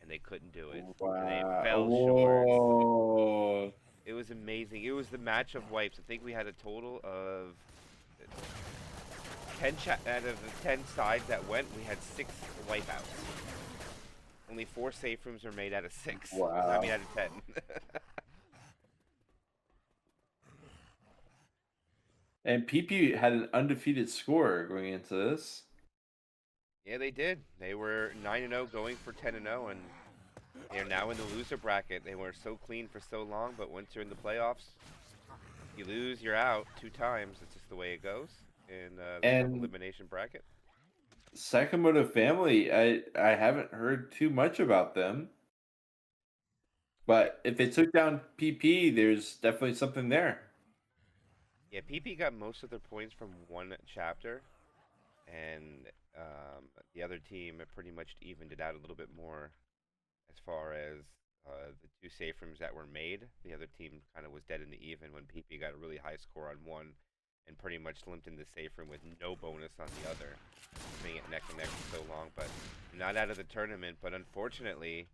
And they couldn't do it.
Wow.
And they fell short.
Whoa.
It was amazing. It was the match of wipes. I think we had a total of 10 out of the 10 sides that went, we had 6 wipeouts. Only 4 safe rooms were made out of 6.
Wow.
I mean, out of 10.
And PP had an undefeated score going into this.
Yeah, they did. They were 9-0 going for 10-0, and They're now in the loser bracket. They were so clean for so long, but once you're in the playoffs, you lose, you're out 2 times. It's just the way it goes in the
And
elimination bracket.
Sakamoto family, I haven't heard too much about them. But if they took down PP, there's definitely something there.
Yeah, PP got most of their points from one chapter, and the other team pretty much evened it out a little bit more as far as the 2 safe rooms that were made. The other team kind of was dead in the even when PP got a really high score on one and pretty much limped in the safe room with no bonus on the other, being it neck and neck for so long. But not out of the tournament, but unfortunately,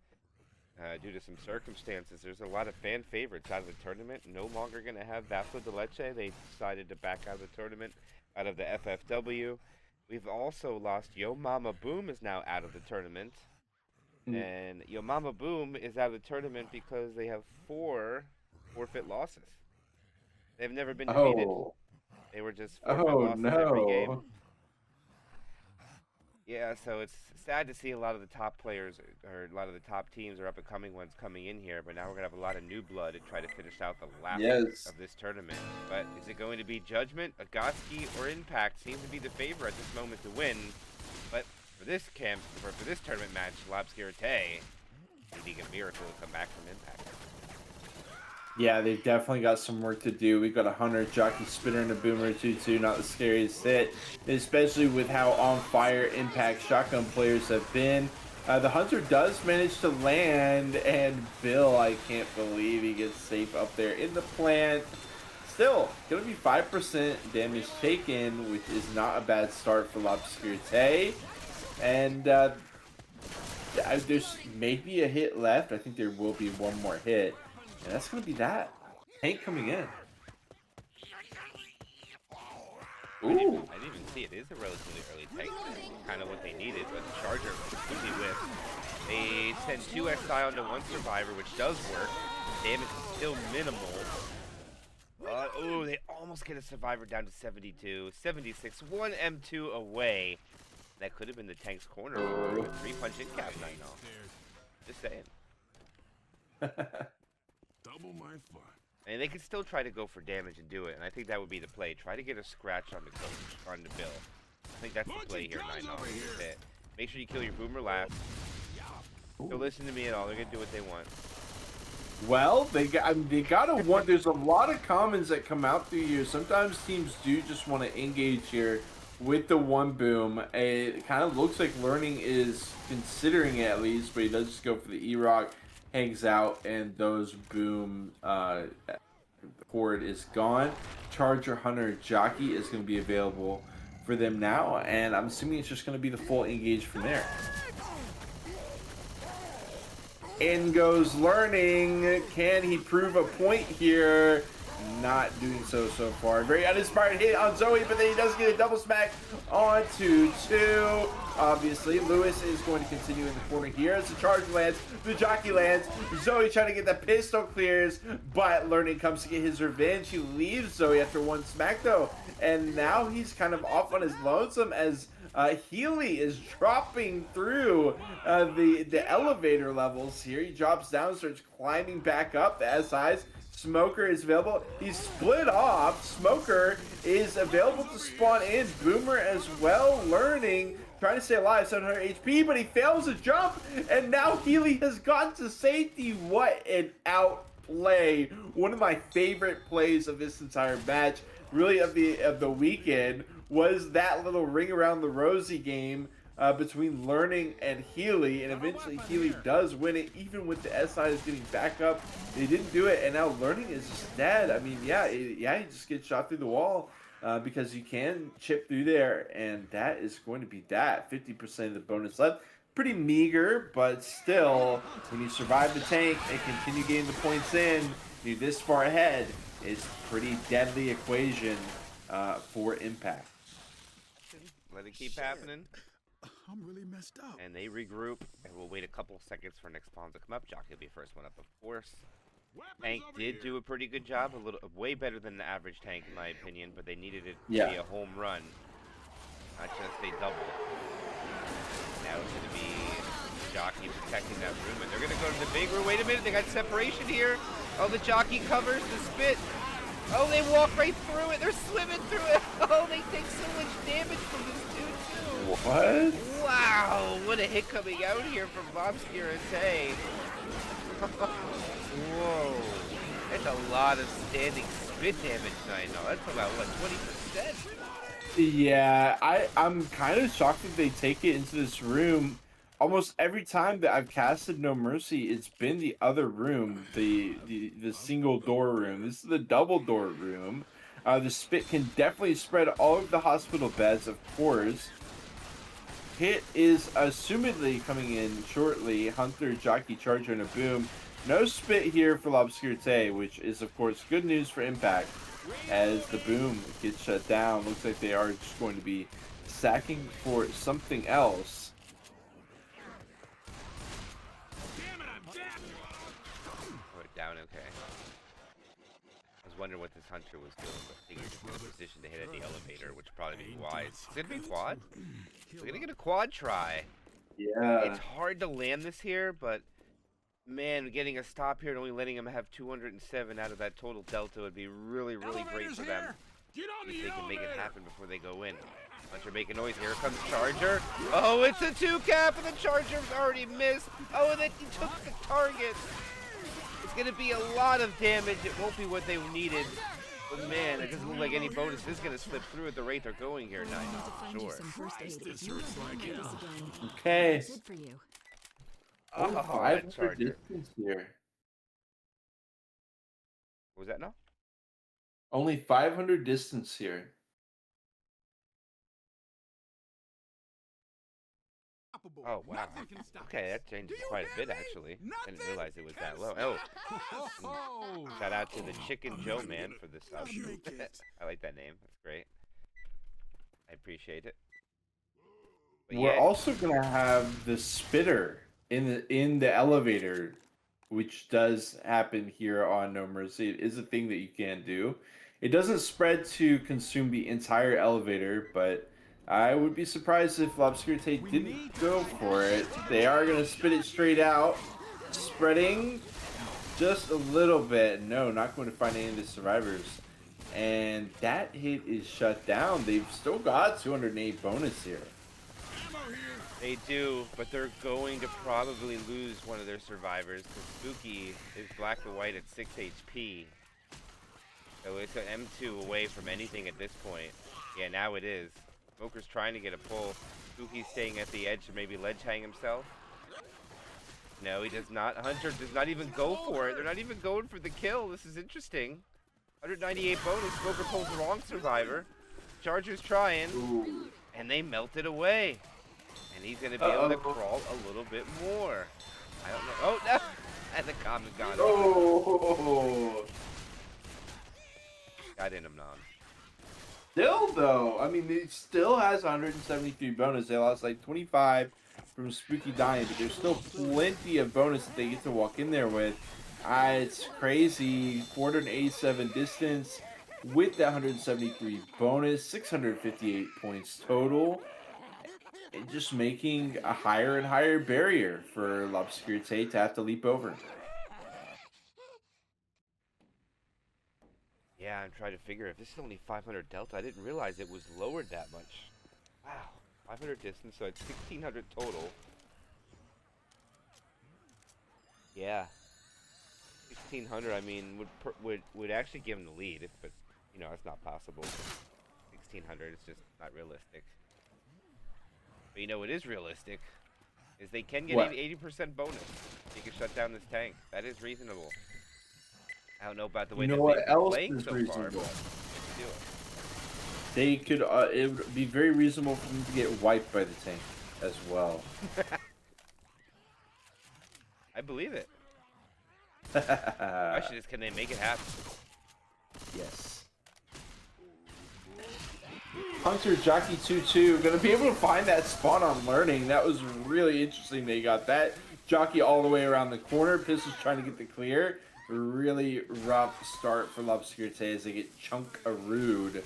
due to some circumstances, there's a lot of fan favorites out of the tournament. No longer going to have Vaso de Leche. They decided to back out of the tournament, out of the FFW. We've also lost Yo Mama Boom is now out of the tournament. And Yo Mama Boom is out of the tournament because they have 4 forfeit losses. They've never been defeated.
Oh,
They were just forfeit losses every game.
no.
Yeah, so it's sad to see a lot of the top players or a lot of the top teams or up-and-coming ones coming in here, but now we're going to have a lot of new blood to try to finish out the last
Yes.
of this tournament. But is it going to be Judgment, Agoski, or Impact? Seems to be the favor at this moment to win. But for this for this tournament match, L'Obscurité needing a miracle to come back from Impact.
Yeah, they've definitely got some work to do. We've got a Hunter, Jockey, Spitter, and a Boomer 2-2. Not the scariest hit, especially with how on fire Impact Shotgun players have been. The Hunter does manage to land, and Bill, I can't believe he gets safe up there in the plant. Still, going to be 5% damage taken, which is not a bad start for L'Obscurité. And there's maybe a hit left. I think there will be one more hit. And that's going to be that. Tank coming in.
I didn't even see it. It is a relatively early tank. Kind of what they needed, but the Charger completely whiffed. They send 2 SI onto 1 Survivor, which does work. Damage is still minimal. They almost get a Survivor down to 72. 76. 1 M2 away. That could have been the tank's corner. 3-punch in cap, I know. Just saying.
Double my fun.
And they could still try to go for damage and do it, and I think that would be the play. Try to get a scratch on the coach, on the Bill. I think that's the play here, 9-0. Make sure you kill your Boomer last. Don't listen to me at all. They're gonna do what they want.
Well, they gotta want. There's a lot of commons that come out through here. Sometimes teams do just want to engage here with the 1 boom. It kind of looks like Learning is considering it at least, but he does just go for the E-Rock. Hangs out, and those boom horde is gone. Charger, Hunter, Jockey is going to be available for them now, and I'm assuming it's just going to be the full engage from there. In goes Learning. Can he prove a point here? Not doing so far. Very uninspired hit on Zoe, but then he does get a double smack onto 2. Obviously, Lewis is going to continue in the corner here as the charge lands. The Jockey lands. Zoe trying to get the pistol clears, but Learning comes to get his revenge. He leaves Zoe after 1 smack, though, and now he's kind of off on his lonesome as Healy is dropping through the elevator levels here. He drops down, starts climbing back up. The SIs. Smoker is available. He's split off. Smoker is available to spawn in. Boomer as well. Learning. Trying to stay alive. 700 HP, but he fails to jump. And now Healy has gone to safety. What an outplay. One of my favorite plays of this entire match, really of the weekend, was that little ring around the rosy game between Learning and Healy, and eventually Healy does win it, even with the SIs getting back up. They didn't do it, and now Learning is just dead. I mean, he just gets shot through the wall because you can chip through there, and that is going to be that. 50% of the bonus left. Pretty meager, but still, when you survive the tank and continue getting the points in, you're this far ahead, it's pretty deadly equation for Impact.
Let it keep happening.
I'm really messed up.
And they regroup, and we'll wait a couple seconds for next spawns to come up. Jockey will be first one up, of course. Tank did do a pretty good job, way better than the average tank in my opinion, but they needed it to be a home run, not just a double. Now it's going to be jockey protecting that room, and they're gonna go to the big room. Wait a minute, they got separation here. Oh, the jockey covers the spit. Oh, they walk right through it. They're swimming through it. Oh, they take so much damage from this dude too.
What?
Wow, what a hit coming out here from BloodFest. Whoa, that's a lot of standing spit damage, I know. That's about what, 20%?
Yeah, I'm kind of shocked that they take it into this room. Almost every time that I've casted No Mercy, it's been the other room, the single door room. This is the double door room. The spit can definitely spread all over the hospital beds, of course. Hit is assumedly coming in shortly. Hunter, Jockey, Charger, and a boom. No spit here for L'Obscurité, which is, of course, good news for Impact. As the boom gets shut down, looks like they are just going to be sacking for something else.
Down, okay. I was wondering what this hunter was doing, but I figured he was in a position to hit at the elevator, which would probably be wise. It's gonna be quad. We're gonna get a quad try.
Yeah.
It's hard to land this here, but man, getting a stop here and only letting him have 207 out of that total delta would be really, really great for them. If they can make it happen before they go in. Hunter making noise. Here comes Charger. Oh, it's a 2-cap, and the Charger's already missed. Oh, and then he took the target. It's going to be a lot of damage. It won't be what they needed. But man, it doesn't look like any bonus is going to slip through at the rate they're going here. Not sure.
Okay.
Oh,
I've
that Charger.
distance here.
What was that now?
Only 500 distance here.
Oh, wow. Okay, that changed quite a bit, actually. I didn't realize it was that low. Oh, shout out to the Chicken Joe Man for the sub. I like that name. That's great. I appreciate it. But
We're
yeah,
also gonna have the spitter in the elevator, which does happen here on No Mercy. It is a thing that you can do. It doesn't spread to consume the entire elevator, but I would be surprised if L'Obscurité didn't go for it. They are going to spit it straight out, spreading just a little bit. No, not going to find any of the survivors. And that hit is shut down. They've still got 208 bonus here.
they do, but they're going to probably lose one of their survivors because Spooky is black and white at 6 HP. So it's an M2 away from anything at this point. Yeah, now it is. Smoker's trying to get a pull. Spooky's staying at the edge to maybe ledge hang himself. No, he does not. Hunter does not even go for it. They're not even going for the kill. This is interesting. 198 bonus. Smoker pulls the wrong survivor. Charger's trying.
Ooh.
And they melt it away. And he's going to be able to crawl a little bit more. I don't know. Oh, no. And the comment got him.
Oh.
Got in him, non.
Still, though, I mean, it still has 173 bonus. They lost like 25 from Spooky dying, but there's still plenty of bonus that they get to walk in there with. It's crazy. 487 distance with that 173 bonus, 658 points total. And just making a higher and higher barrier for L'Obscurité to have to leap over.
Yeah, I'm trying to figure if this is only 500 delta. I didn't realize it was lowered that much. Wow, 500 distance, so it's 1600 total. Yeah, 1600. I mean, would actually give him the lead, but you know it's not possible. 1600 is just not realistic. But you know what is realistic is they can get 80% bonus. You can shut down this tank. That is reasonable. I don't know about the way
You know
that
what
they've been
else
playing
is
so
reasonable?
far, but they can do it.
They could, it would be very reasonable for them to get wiped by the tank as well.
I believe it. The question is, can they make it happen?
Yes. Hunter Jockey 2-2 gonna be able to find that spot on learning. That was really interesting. They got that jockey all the way around the corner. Pistols trying to get the clear. Really rough start for L'Obscurité as they get chunk-a-rooed.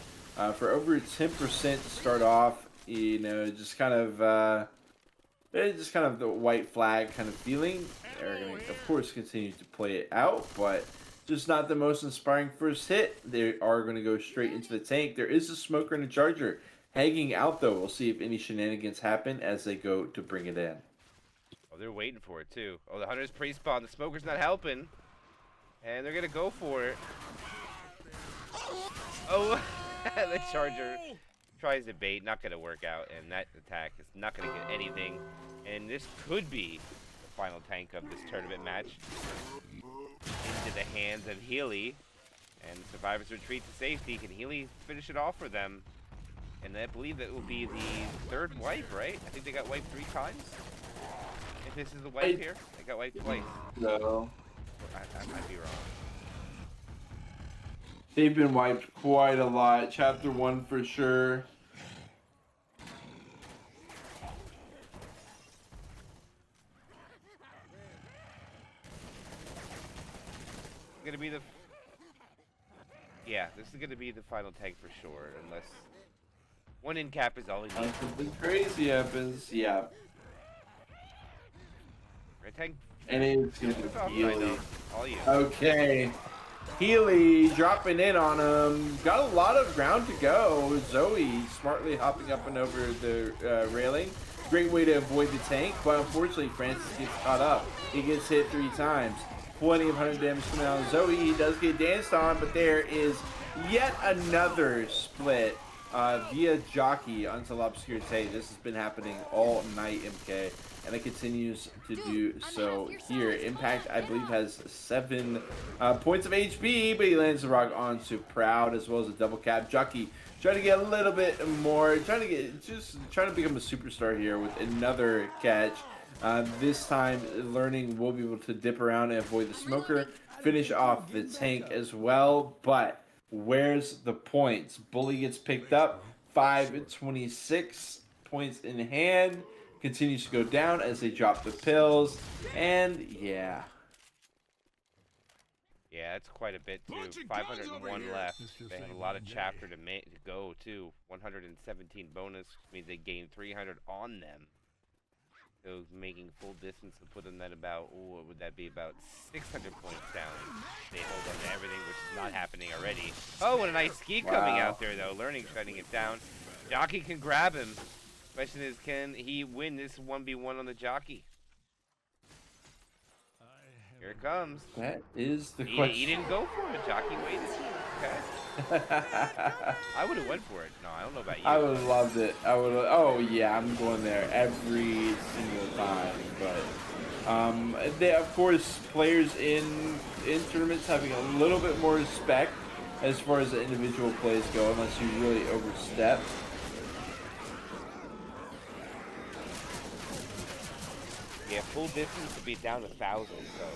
For over 10% to start off, you know, just kind of It's just kind of the white flag kind of feeling. They're going to, of course, continue to play it out, but just not the most inspiring first hit. They are going to go straight into the tank. There is a smoker and a charger hanging out, though. We'll see if any shenanigans happen as they go to bring it in.
Oh, they're waiting for it, too. Oh, the Hunter's pre-spawn. The Smoker's not helping. And they're going to go for it. Oh, the Charger tries to bait. Not going to work out. And that attack is not going to get anything. And this could be the final tank of this tournament match. Into the hands of Healy. And Survivors retreat to safety. Can Healy finish it off for them? And I believe that will be the third wipe, right? I think they got wiped 3 times. If this is the wipe here, they got wiped twice.
No.
I might be wrong.
They've been wiped quite a lot. Chapter 1 for sure.
Gonna be the this is gonna be the final tank for sure, unless one in cap is all he needs.
Something crazy happens, yeah.
Right, tank.
And it's gonna be Healy.
All you.
Okay. Healy dropping in on him. Got a lot of ground to go. Zoe smartly hopping up and over the railing. Great way to avoid the tank, but unfortunately Francis gets caught up. He gets hit 3 times. Plenty of 100 damage coming out of Zoe. He does get danced on, but there is yet another split via Jockey onto L'Obscurité. This has been happening all night, MK, and it continues to do so here. Impact, I believe, has 7 points of HP, but he lands the rock onto Proud as well as a double cap. Jockey trying to get a little bit more, trying to become a superstar here with another catch. This time, Learning will be able to dip around and avoid the smoker, finish off the tank as well, but where's the points? Bully gets picked up, 526 points in hand, continues to go down as they drop the pills, and yeah.
Yeah, it's quite a bit too. 501 left. They have a lot of chapter to go too. 117 bonus means they gain 300 on them. So making full distance to put them at about, what would that be, about 600 points down. They hold on to everything, which is not happening already. Oh, and a nice ski coming out there, though. Learning shutting it down. Jockey can grab him. Question is, can he win this 1v1 on the Jockey? Here it comes.
That is the question.
He didn't go for it. Jockey waited. Okay. I would have went for it. No, I don't know about you.
I would have loved it. Oh yeah, I'm going there every single time. But they, of course, players in tournaments having a little bit more respect as far as the individual plays go, unless you really overstep.
Yeah, full distance would be down 1,000, so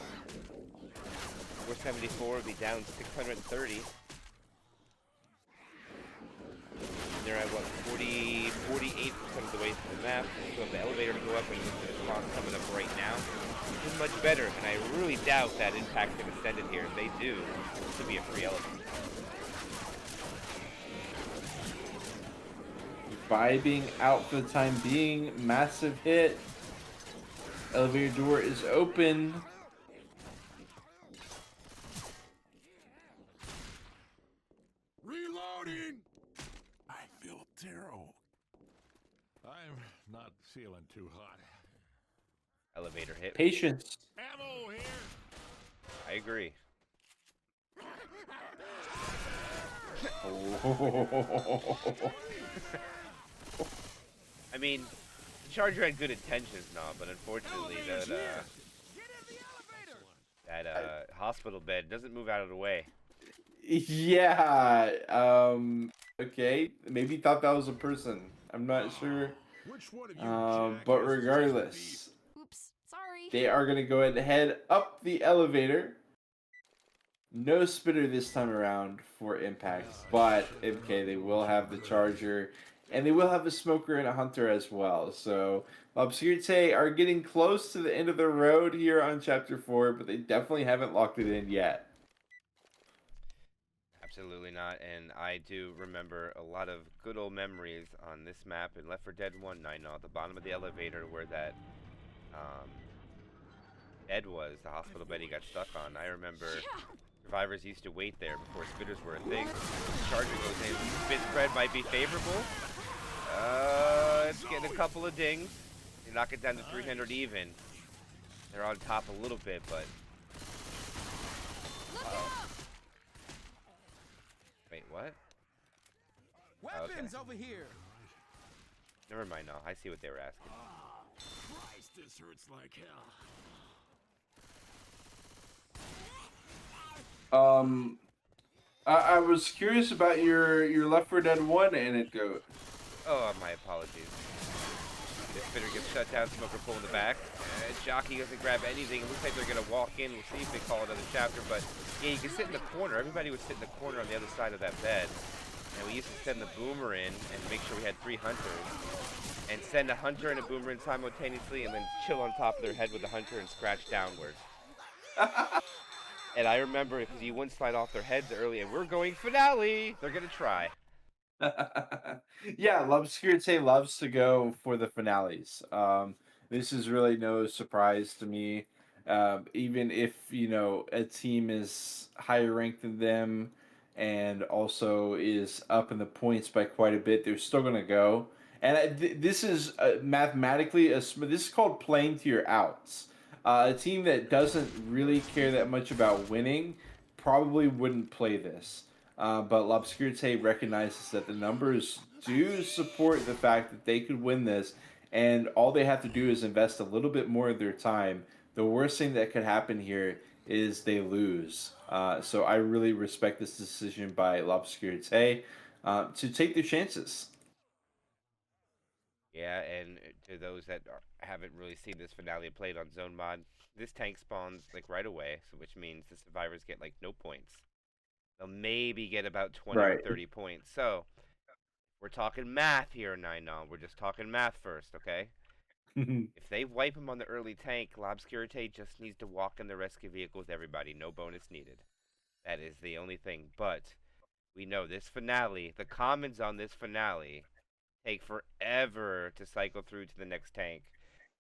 474 would be down 630. They're at what, 48% of the way through the map. So if the elevator to go up and the spawn coming up right now, this is much better. And I really doubt that Impact can extend it here. If they do, it should be a free elevator.
Vibing out for the time being. Massive hit. Elevator door is open.
Reloading! I feel terrible.
I'm not feeling too hot.
Elevator hit.
Patience.
Ammo here!
I agree. I mean, the Charger had good intentions now, but unfortunately that hospital bed doesn't move out of the way.
Yeah. Okay. Maybe thought that was a person. I'm not sure.
Which one of you
But regardless,
Oops, sorry.
they are gonna go ahead and head up the elevator. No spitter this time around for Impact, but MK, they will have the Charger, and they will have a Smoker and a Hunter as well. So L'Obscurité are getting close to the end of the road here on Chapter 4, but they definitely haven't locked it in yet.
Absolutely not. And I do remember a lot of good old memories on this map in Left 4 Dead 1 9 at the bottom of the elevator where that um, bed was, the hospital bed he got stuck on. I remember survivors used to wait there before spitters were a thing. Charger goes in. Spit spread might be favorable. It's getting a couple of dings. They knock it down to 300 even. They're on top a little bit, but... Wait, what?
Weapons over here.
Never mind, no. I see what they were asking.
Christ, this hurts like hell.
I was curious about your Left 4 Dead 1 anecdote.
Oh, my apologies. This spitter gets shut down, Smoker pull in the back. Jockey doesn't grab anything. It looks like they're going to walk in. We'll see if they call another chapter. But, yeah, you can sit in the corner. Everybody would sit in the corner on the other side of that bed. And we used to send the boomer in and make sure we had 3 hunters. And send a hunter and a boomer in simultaneously and then chill on top of their head with the hunter and scratch downwards. And I remember because you wouldn't slide off their heads early, and we're going finale. They're going to try.
Yeah, Lobscurite loves to go for the finales. This is really no surprise to me. Even if, a team is higher ranked than them and also is up in the points by quite a bit, they're still going to go. And this is mathematically, this is called playing to your outs. A team that doesn't really care that much about winning probably wouldn't play this. But L'Obscurité recognizes that the numbers do support the fact that they could win this, and all they have to do is invest a little bit more of their time. The worst thing that could happen here is they lose. So I really respect this decision by L'Obscurité to take their chances.
Yeah, and to those that haven't really seen this finale played on Zone Mod, this tank spawns like right away, so which means the survivors get like no points. They'll maybe get about 20 or 30 points. So we're talking math here, 9-0. We're just talking math first, okay? If they wipe him on the early tank, L'Obscurité just needs to walk in the rescue vehicle with everybody. No bonus needed. That is the only thing. But we know this finale, the commons on this finale, take forever to cycle through to the next tank.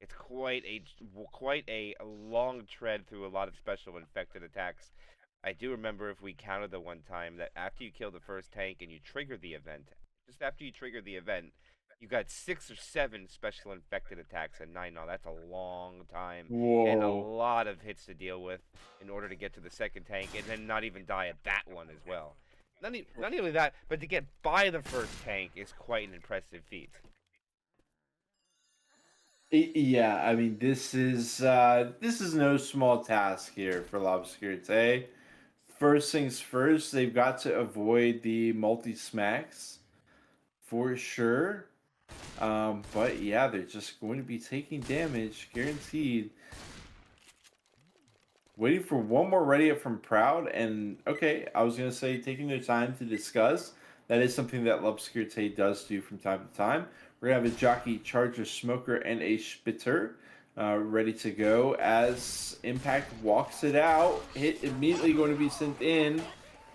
It's quite a long tread through a lot of special infected attacks. I do remember if we counted the one time that after you kill the first tank and you trigger the event, just after you trigger the event, you got 6 or 7 special infected attacks at 9. Now that's a long time.
Whoa.
And a lot of hits to deal with in order to get to the second tank and then not even die at that one as well. Not only that, but to get by the first tank is quite an impressive feat.
Yeah, I mean this is no small task here for L'Obscurité. First things first, they've got to avoid the multi-smacks for sure. But yeah, they're just going to be taking damage, guaranteed. Waiting for one more ready up from Proud, and okay, I was going to say taking their time to discuss. That is something that L'Obscurité does do from time to time. We're going to have a Jockey, Charger, Smoker, and a Spitter ready to go as Impact walks it out. Hit immediately going to be sent in.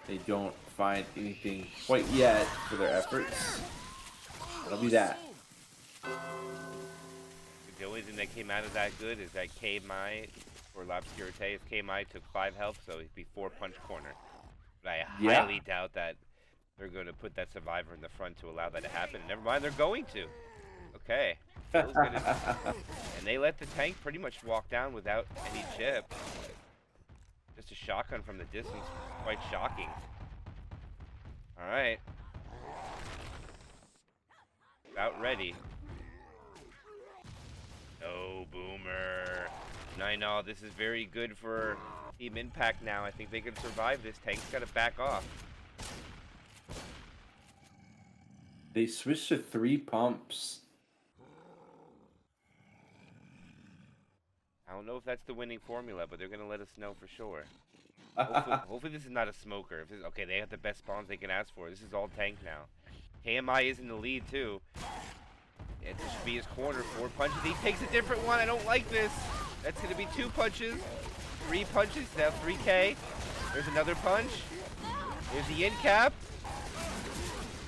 They don't find anything quite yet for their efforts. That'll be that.
The only thing that came out of that good is that K-Mai for L'Obscurité, if K-Mai took 5 health, so he'd be 4 punch corner. But I highly doubt that they're going to put that survivor in the front to allow that to happen. Never mind, they're going to. Okay. And they let the tank pretty much walk down without any chip. Just a shotgun from the distance. Quite shocking. Alright. About ready. No boomer. 9-0. This is very good for Team Impact now. I think they can survive this. Tank's got to back off.
They switched to 3 pumps.
I don't know if that's the winning formula, but they're going to let us know for sure. Hopefully this is not a smoker. If this, okay, they have the best spawns they can ask for. This is all tank now. KMI is in the lead, too. It should be his corner. 4 punches. He takes a different one. I don't like this. That's going to be 2 punches. 3 punches. Now 3K. There's another punch. Here's the in cap.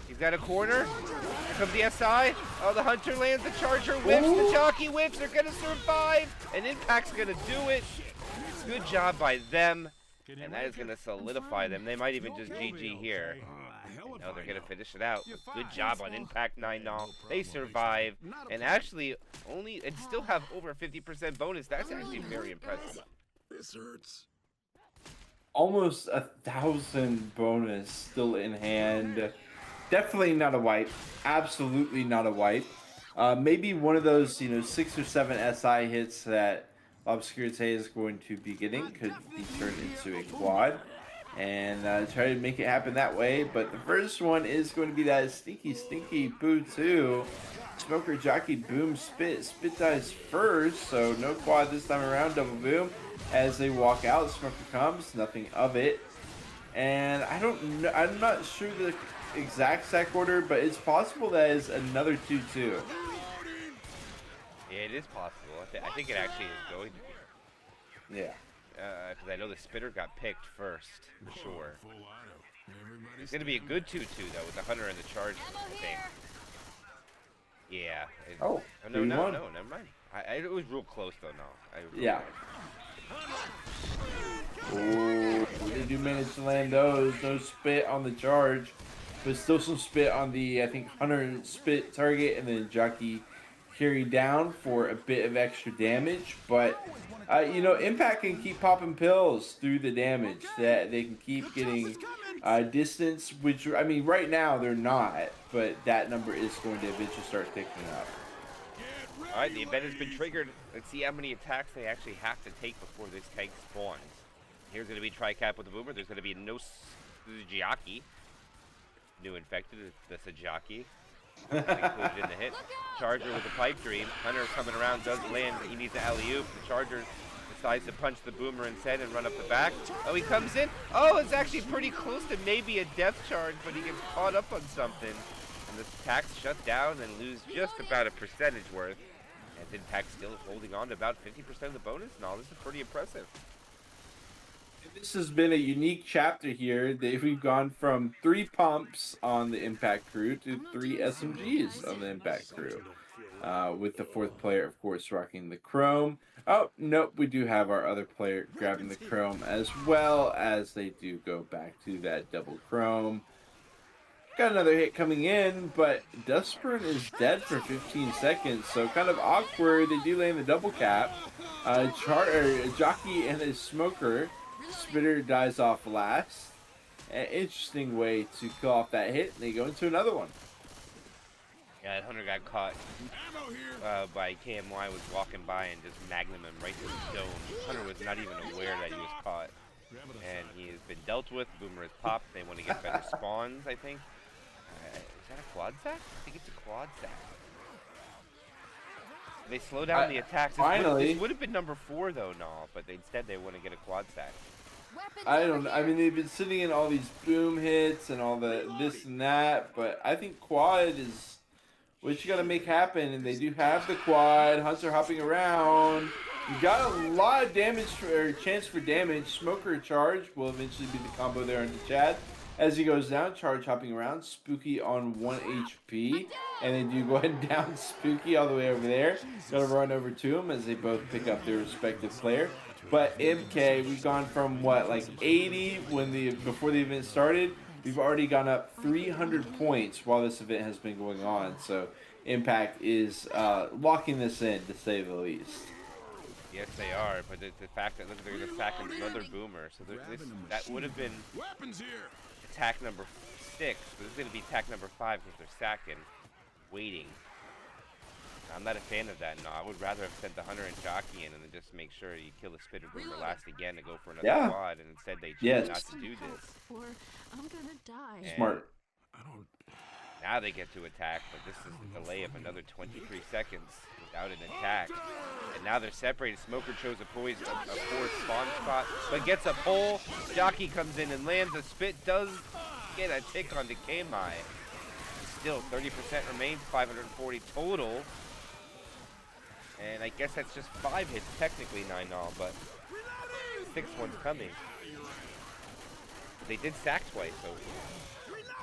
He's got a corner. Here comes the SI. Oh, the Hunter lands. The Charger whips. The Jockey whips. They're going to survive. And Impact's going to do it. Good job by them. And that is going to solidify them. They might even just GG here. No, they're going to finish it out. Good job on Impact 9 now. They survive. And actually, and still have over a 50% bonus. That's actually very impressive.
This hurts.
Almost 1,000 bonus still in hand. Definitely not a wipe. Absolutely not a wipe. Maybe one of those, 6 or 7 SI hits that Obscurite is going to be getting could be turned into a quad. And try to make it happen that way. But the first one is going to be that stinky Boo 2. Smoker, Jockey, Boom, Spit. Spit dies first, so no quad this time around. Double Boom. As they walk out, Smoker comes. Nothing of it. And I don't know. I'm not sure the exact stack order, but it's possible that is another 2-2.
Yeah, it is possible. I think it actually is going to be.
Yeah.
Because I know the Spitter got picked first, for sure. It's going to be a good 2-2, though, with the Hunter and the Charge, I think. Yeah. No, never mind. It was real close, though, no.
Yeah. Oh, they do manage to land those. No spit on the Charge, but still some spit on the, I think, Hunter spit target, and then Jockey carry down for a bit of extra damage. But Impact can keep popping pills through the damage, that they can keep getting distance, which, I mean, right now they're not, but that number is going to eventually start ticking up.
All right, the event has been triggered. Let's see how many attacks they actually have to take before this tank spawns. Here's going to be Tri-Cap with the Boomer. There's going to be no Sujaki. New infected, the Sajaki. Included in the hit. Charger with the Pipe Dream. Hunter coming around, does land. He needs an alley-oop. The Charger decides to punch the Boomer instead and run up the back. Oh, he comes in. Oh, it's actually pretty close to maybe a death charge, but he gets caught up on something. And the attacks shut down and lose just about a percentage worth. And Impact still holding on to about 50% of the bonus. No, this is pretty impressive.
This has been a unique chapter here. We've gone from 3 pumps on the Impact crew to 3 SMGs on the Impact crew. With the 4th player, of course, rocking the Chrome. Oh, nope, we do have our other player grabbing the Chrome as well, as they do go back to that double Chrome. Got another hit coming in, but Dustburn is dead for 15 seconds, so kind of awkward. They do land the double cap. Jockey and a Smoker. Spitter dies off last. An interesting way to kill off that hit, and they go into another one.
Yeah, that Hunter got caught by KMY, was walking by and just magnum him right to the dome. Hunter was not even aware that he was caught. And he has been dealt with. Boomer is popped. They want to get better spawns, I think. Is that a quad sack? I think it's a quad sack. They slow down the attacks. This would have been number 4, though, but instead they want to get a quad sack.
I mean, they've been sitting in all these boom hits and all the this and that, but I think quad is what you got to make happen, and they do have the quad. Hunter hopping around. You got a lot of damage or chance for damage. Smoker Charge will eventually be the combo there into Chad. As he goes down, Charge hopping around. Spooky on 1 HP. And then you go ahead and down Spooky all the way over there. Gotta run over to him as they both pick up their respective player. But MK, we've gone from what, like 80 before the event started. We've already gone up 300 points while this event has been going on. So Impact is locking this in, to say the least.
Yes, they are. But the fact that they're going to sack another Boomer, so that would have been attack number 6, but this is going to be attack number 5 because they're sacking, waiting. I'm not a fan of that. No, I would rather have sent the Hunter and Jockey in and then just make sure you kill the Spitter Boomer last again to go for another quad, and instead they choose not to do this.
Or I'm gonna die.
And
smart.
Now they get to attack, but this is a delay of another 23 seconds without an attack. And now they're separated. Smoker chose a poison, a poor spawn spot, but gets a pull. Jockey comes in and lands a spit. Does get a tick onto K-Mai. Still 30% remains, 540 total. And I guess that's just 5 hits, technically 9 all, but 6th one's coming. They did sack twice, so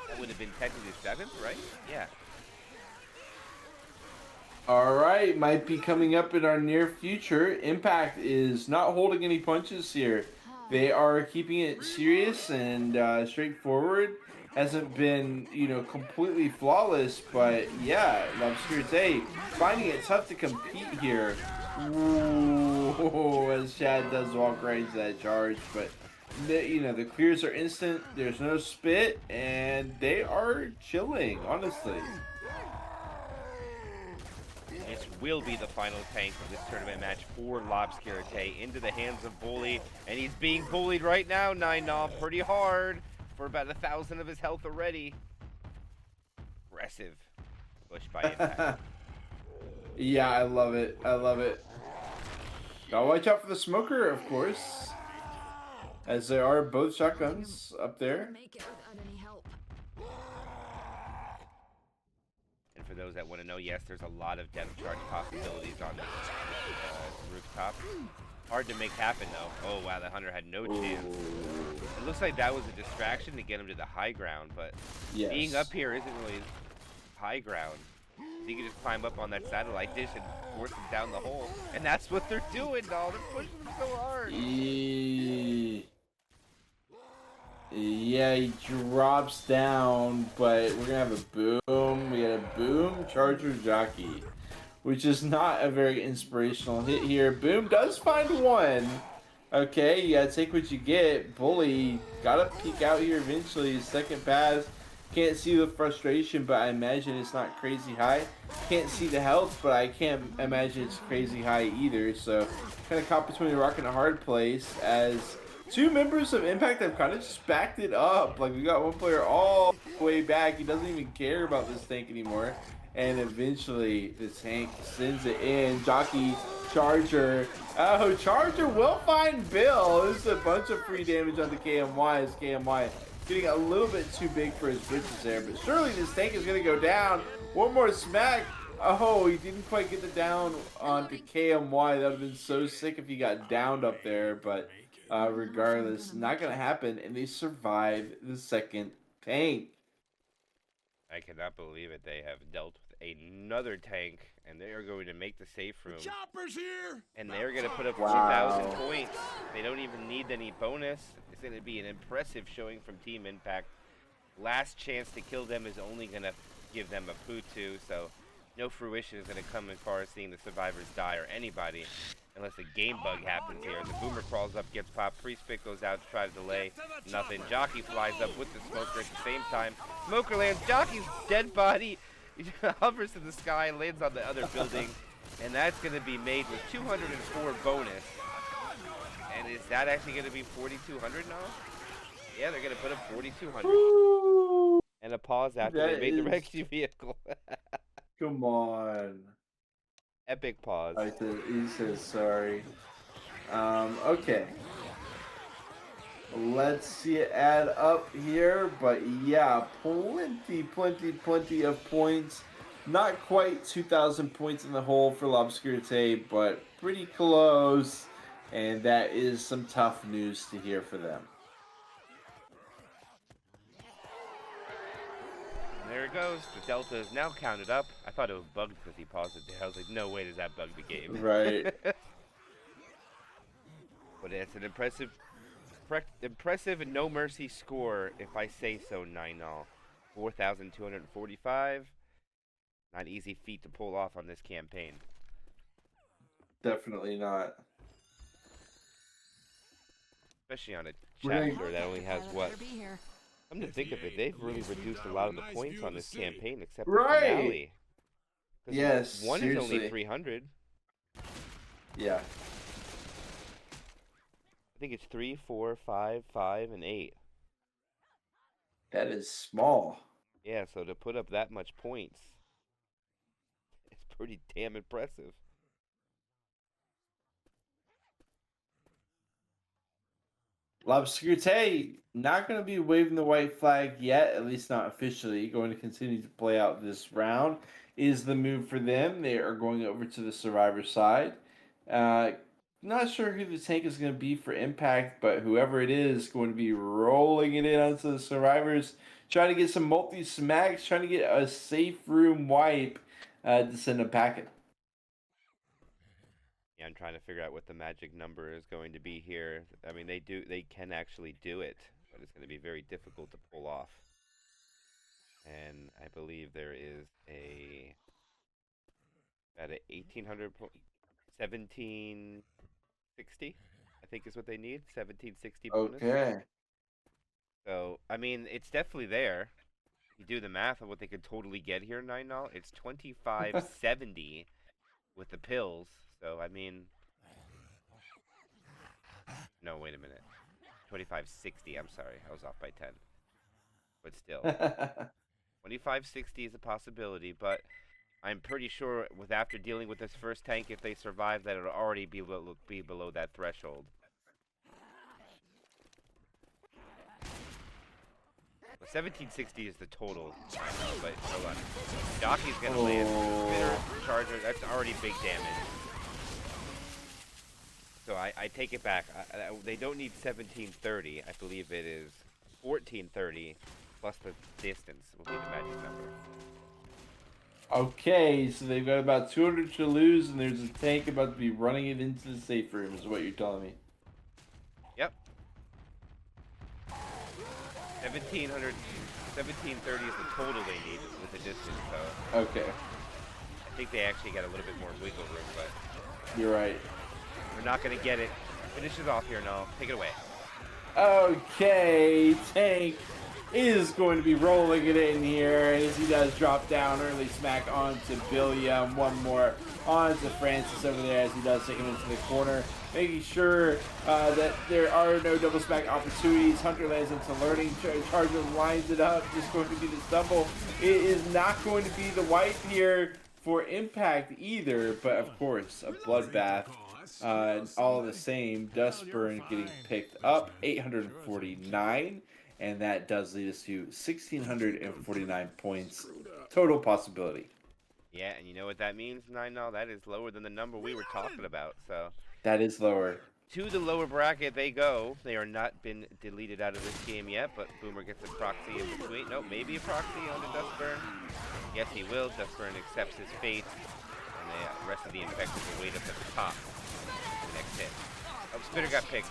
that would have been technically the 7th, right? Yeah.
All right, might be coming up in our near future. Impact is not holding any punches here. They are keeping it serious and straightforward. Hasn't been, completely flawless, but yeah, L'Obscurité finding it tough to compete here. Ooh, as Chad does walk right into that charge, but the clears are instant. There's no spit, and they are chilling, honestly.
This will be the final tank of this tournament match for L'Obscurité into the hands of Bully, and he's being bullied right now, 9-0, pretty hard for about 1,000 of his health already. Aggressive push by Impact.
Yeah, I love it. I love it. Gotta watch out for the smoker, of course, as there are both shotguns up there.
Make it without any help.
And for those that want to know, yes, there's a lot of depth charge possibilities on this rooftop. Hard to make happen, though. Oh, wow, the Hunter had no chance. It looks like that was a distraction to get him to the high ground, but being up here isn't really high ground. He can just climb up on that satellite dish and force him down the hole. And that's what they're doing, dog. They're pushing him so hard.
Yeah, he drops down, but we're gonna have a boom. We got a boom charger jockey, which is not a very inspirational hit here. Boom does find one. Okay, you gotta take what you get. Bully gotta peek out here eventually. Second pass. Can't see the frustration, but I imagine it's not crazy high. Can't see the health, but I can't imagine it's crazy high either. So kind of caught between a rock and a hard place as two members of Impact have kind of just backed it up. Like, we got one player all the way back. He doesn't even care about this tank anymore. And eventually the tank sends it in. Jockey, Charger. Oh, Charger will find Bill. This is a bunch of free damage on the KMY as KMY getting a little bit too big for his britches there. But surely this tank is going to go down. One more smack. Oh, he didn't quite get the down onto KMY. That would have been so sick if he got downed up there. But regardless, not going to happen. And they survive the second tank.
I cannot believe it. They have dealt with another tank, and they are going to make the safe room.
Chopper's here.
And they're going to put up 2,000 points. They don't even need any bonus. It's going to be an impressive showing from Team Impact. Last chance to kill them is only going to give them a Putu, so no fruition is going to come as far as seeing the survivors die or anybody, unless a game bug happens here. The Boomer crawls up, gets popped. Priestpick goes out to try to delay. Nothing. Jockey flies up with the Smoker at the same time. Smoker lands. Jockey's dead body hovers in the sky, lands on the other building, and that's going to be made with 204 bonus. And is that actually going to be 4,200 now? Yeah, they're going to put up 4,200. And a pause after they made the rescue vehicle.
Come on.
Epic pause.
He says sorry. Okay. Let's see it add up here. But yeah, plenty of points. Not quite 2,000 points in the hole for L'Obscurité, but pretty close. And that is some tough news to hear for them.
There it goes. The Delta is now counted up. I thought it was bugged because he paused it there. I was like, no way does that bug the game.
Right.
But it's an impressive and no mercy score, if I say so, 9-0. 4,245. Not easy feat to pull off on this campaign.
Definitely not.
Especially on a chapter that only has what? Come to think of it, they've really reduced a lot of the points on this campaign, except for the finale.
Yes,
one
seriously.
is only 300.
Yeah.
I think it's 3, 4, 5, 5, and 8.
That is small.
Yeah, so to put up that much points, it's pretty damn impressive.
L'Obscurité not going to be waving the white flag yet, at least not officially. Going to continue to play out this round is the move for them. They are going over to the survivor side. not sure who the tank is going to be for impact, but whoever it is going to be rolling it in onto the survivors, trying to get some multi smacks, trying to get a safe room wipe to send them packing.
Yeah, I'm trying to figure out what the magic number is going to be here. I mean, they can actually do it, but it's going to be very difficult to pull off. And I believe there is at a 1760, I think is what they need. 1760 bonus.
Okay.
So, I mean, it's definitely there. If you do the math of what they could totally get here, 9 0, it's 2570 with the pills. So, I mean, no, wait a minute. 2560, I'm sorry. I was off by 10. But still, 2560 is a possibility, but I'm pretty sure with after dealing with this first tank, if they survive, that it'll already be below that threshold. But 1760 is the total. But hold on. Jockey's gonna land. Spitter, charger, that's already big damage. So I take it back. They don't need 1730. I believe it is 1430 plus the distance will be the magic number.
Okay, so they've got about 200 to lose, and there's a tank about to be running it into the safe room, is what you're telling me.
Yep. 1730 is the total they need with the distance, so
Okay,
I think they actually got a little bit more wiggle room, but
you're right.
we're not going to get it. Finish it off here, no. Take it away.
Okay, tank is going to be rolling it in here as he does drop down early smack onto Billiam. One more onto Francis over there as he does take him into the corner, making sure that there are no double smack opportunities. Hunter lands into learning. Charger lines it up. Just going to be the stumble. It is not going to be the wipe here for impact either, but of course a bloodbath. All the same, Dustburn getting picked up 849. And that does lead us to 1,649 points total possibility.
Yeah, and you know what that means, 9-0? That is lower than the number we were talking about. So
That is lower.
to the lower bracket they go. They are not been deleted out of this game yet, but Boomer gets a proxy in between. Nope, maybe a proxy on the Dustburn. Yes, he will. Dustburn accepts his fate, and the rest of the infected will wait up at the top for the next hit. Oh, Spitter got picked.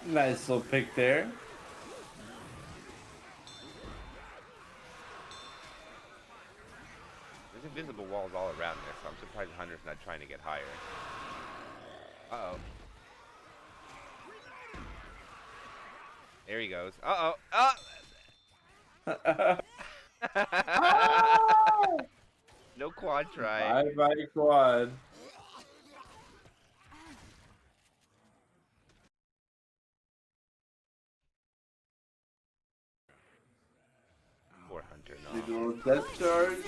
Nice little pick there.
There's invisible walls all around there, so I'm surprised Hunter's not trying to get higher. Uh-oh. There he goes. Uh-oh. Oh! No quad try.
Bye-bye quad.
Poor Hunter, no.
You doing that charge?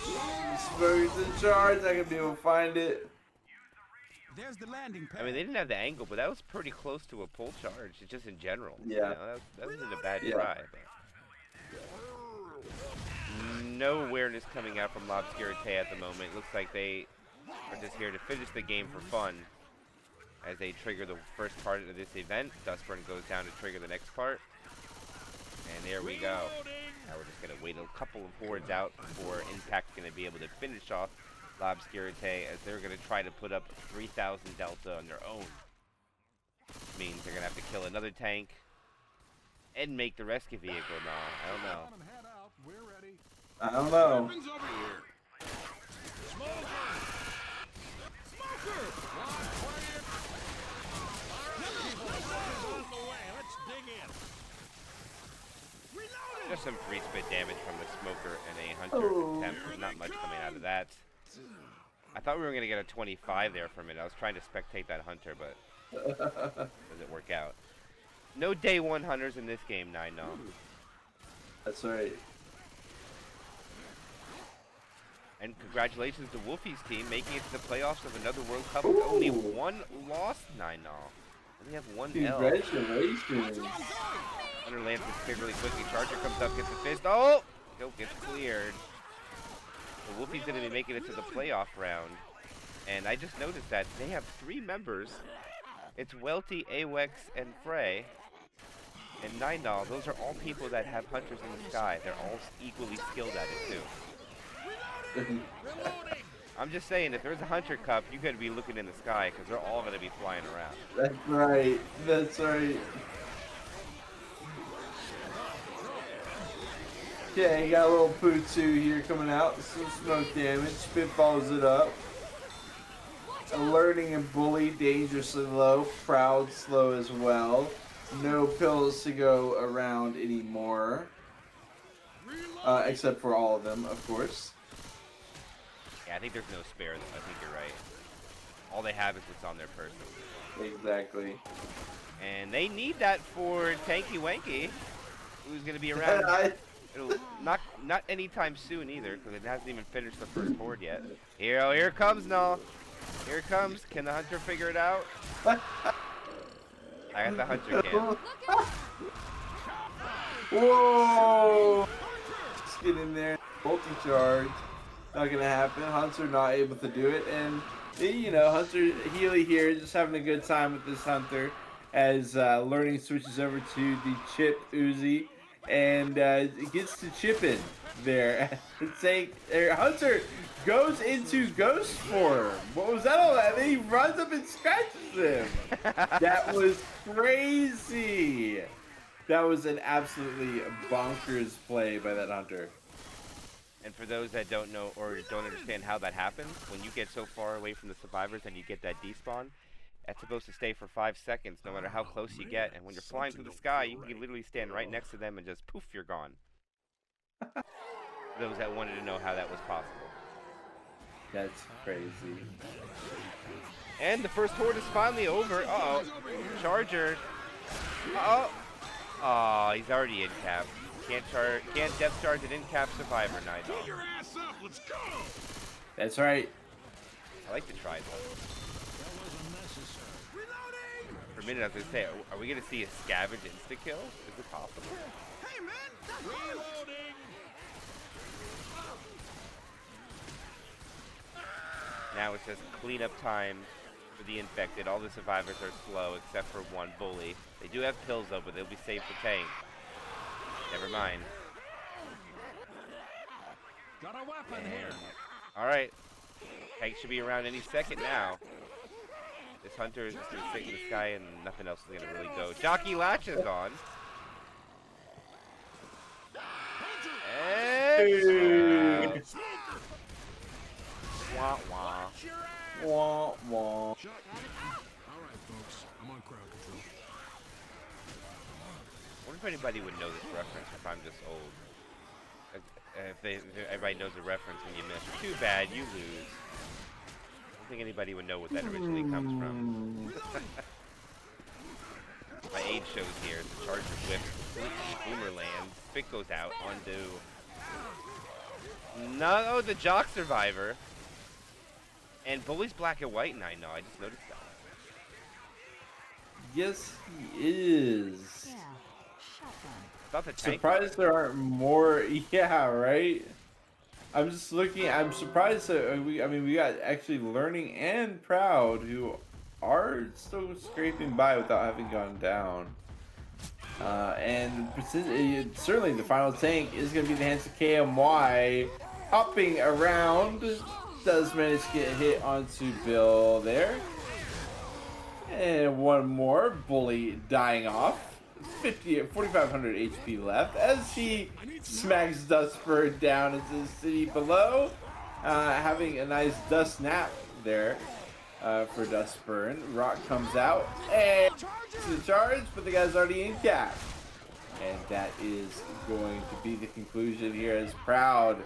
Spurs in charge. I can be able to find it.
There's the landing pad.
I mean, they didn't have the angle, but that was pretty close to a pull charge, just in general.
Yeah.
You know, that wasn't a bad try. But no awareness coming out from Lobscurite at the moment. Looks like they are just here to finish the game for fun as they trigger the first part of this event. Dustburn goes down to trigger the next part. And there we go. Now we're just going to wait a couple of boards out before Impact's going to be able to finish off Lobscurite as they're going to try to put up 3,000 Delta on their own. Which means they're going to have to kill another tank and make the rescue vehicle. No, I don't know.
I don't know.
Weapons over here. Smoker! Smoker! On the way. Let's dig in. Reloading!
Just some free spit damage from the Smoker and a Hunter attempt. There's not much coming out of that. I thought we were going to get a 25 there for a minute. I was trying to spectate that Hunter, but doesn't work out. No day one Hunters in this game, 9-0.
That's right.
And congratulations to Wolfie's team making it to the playoffs of another World Cup with only one loss, 9-0. Only have one L.
Congratulations.
Hunter lands this pick really quickly. Charger comes up, gets the fist. Oh! Nope, gets cleared. So Wolfie's going to be making it to the playoff round. And I just noticed that they have 3 members. It's Welty, Awex, and Frey. And Ninal, those are all people that have hunters in the sky. They're all equally skilled at it too. I'm just saying, if there's a hunter cup, you gotta be looking in the sky because they're all gonna be flying around.
That's right. That's right. Okay, got a little Putsu here coming out. Some smoke damage. Spitballs it up. Alerting and Bully dangerously low. Proud slow as well. No pills to go around anymore. Except for all of them, of course.
Yeah, I think there's no spare though. I think you're right. All they have is what's on their person.
Exactly.
And they need that for Tanky Wanky, who's gonna be around. It'll not anytime soon either, because it hasn't even finished the first board yet. Here comes Null. Here it comes. Can the hunter figure it out? I got the hunter can.
Whoa! Let's get in there. Multi-charge. Not gonna happen. Hunter not able to do it, and you know, Hunter Healy here just having a good time with this hunter as learning switches over to the Chip Uzi and gets to chipping there. Hunter goes into ghost form. What was that all that? And he runs up and scratches him. That was crazy. That was an absolutely bonkers play by that hunter.
And for those that don't know or don't understand how that happens, when you get so far away from the survivors and you get that despawn, that's supposed to stay for 5 seconds no matter how close you get. And when you're flying through the sky, you can literally stand right next to them and just poof, you're gone. For those that wanted to know how that was possible.
That's crazy.
And the first horde is finally over. Uh-oh. Charger. Uh-oh. Oh, he's already in cap. Can't depth charge an in-cap survivor, Nigel.
Get your ass up, let's go!
That's right.
I like to try though.
That wasn't necessary. Reloading!
For a minute I was gonna say, are we gonna see a scavenge insta-kill? Is it possible?
Hey man! Reloading!
Now it's just cleanup time for the infected. All the survivors are slow except for one bully. They do have pills though, but they'll be safe for tank. Never mind.
Got a weapon here!
Alright. Tank should be around any second now. This hunter is just gonna sit in the sky and nothing else is gonna really go. Jockey latches on. And wah wah.
Wah, wah.
Shut up. Alright folks, I'm on crowd control.
I wonder if anybody would know this reference if I'm just old. If everybody knows the reference when you miss. Too bad, you lose. I don't think anybody would know what that originally comes from. My age shows here. The Charger whip. Boomer lands. Spit goes out. Undo. No, the Jock Survivor. And Bully's black and white, and I know. I just noticed that.
Yes, he is.
Yeah. Shotgun.
Thought the tank.
Surprised there aren't more. Yeah, right. I'm just looking. I'm surprised that we got actually Learning and Proud who are still scraping by without having gone down. And certainly the final tank is going to be the hands of KMY, hopping around. Does manage to get hit onto Bill there. And one more. Bully dying off. 4,500 HP left as he smacks Dustbird down into the city below. Having a nice dust nap there for Dustburn. Rock comes out and the charge, but the guy's already in cap. And that is going to be the conclusion here as Proud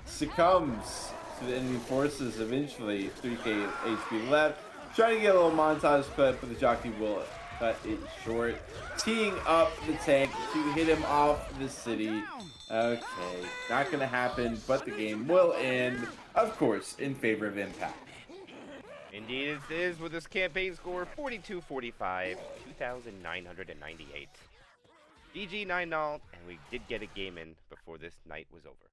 succumbs to the enemy forces eventually. 3k HP left. Trying to get a little montage clip, but the jockey will cut it short. Teeing up the tank to hit him off the city. Okay, not going to happen, but the game will end, of course, in favor of Impact.
Indeed it is, with this campaign score 42-45, 2,998. GG 9-0, and we did get a game in before this night was over.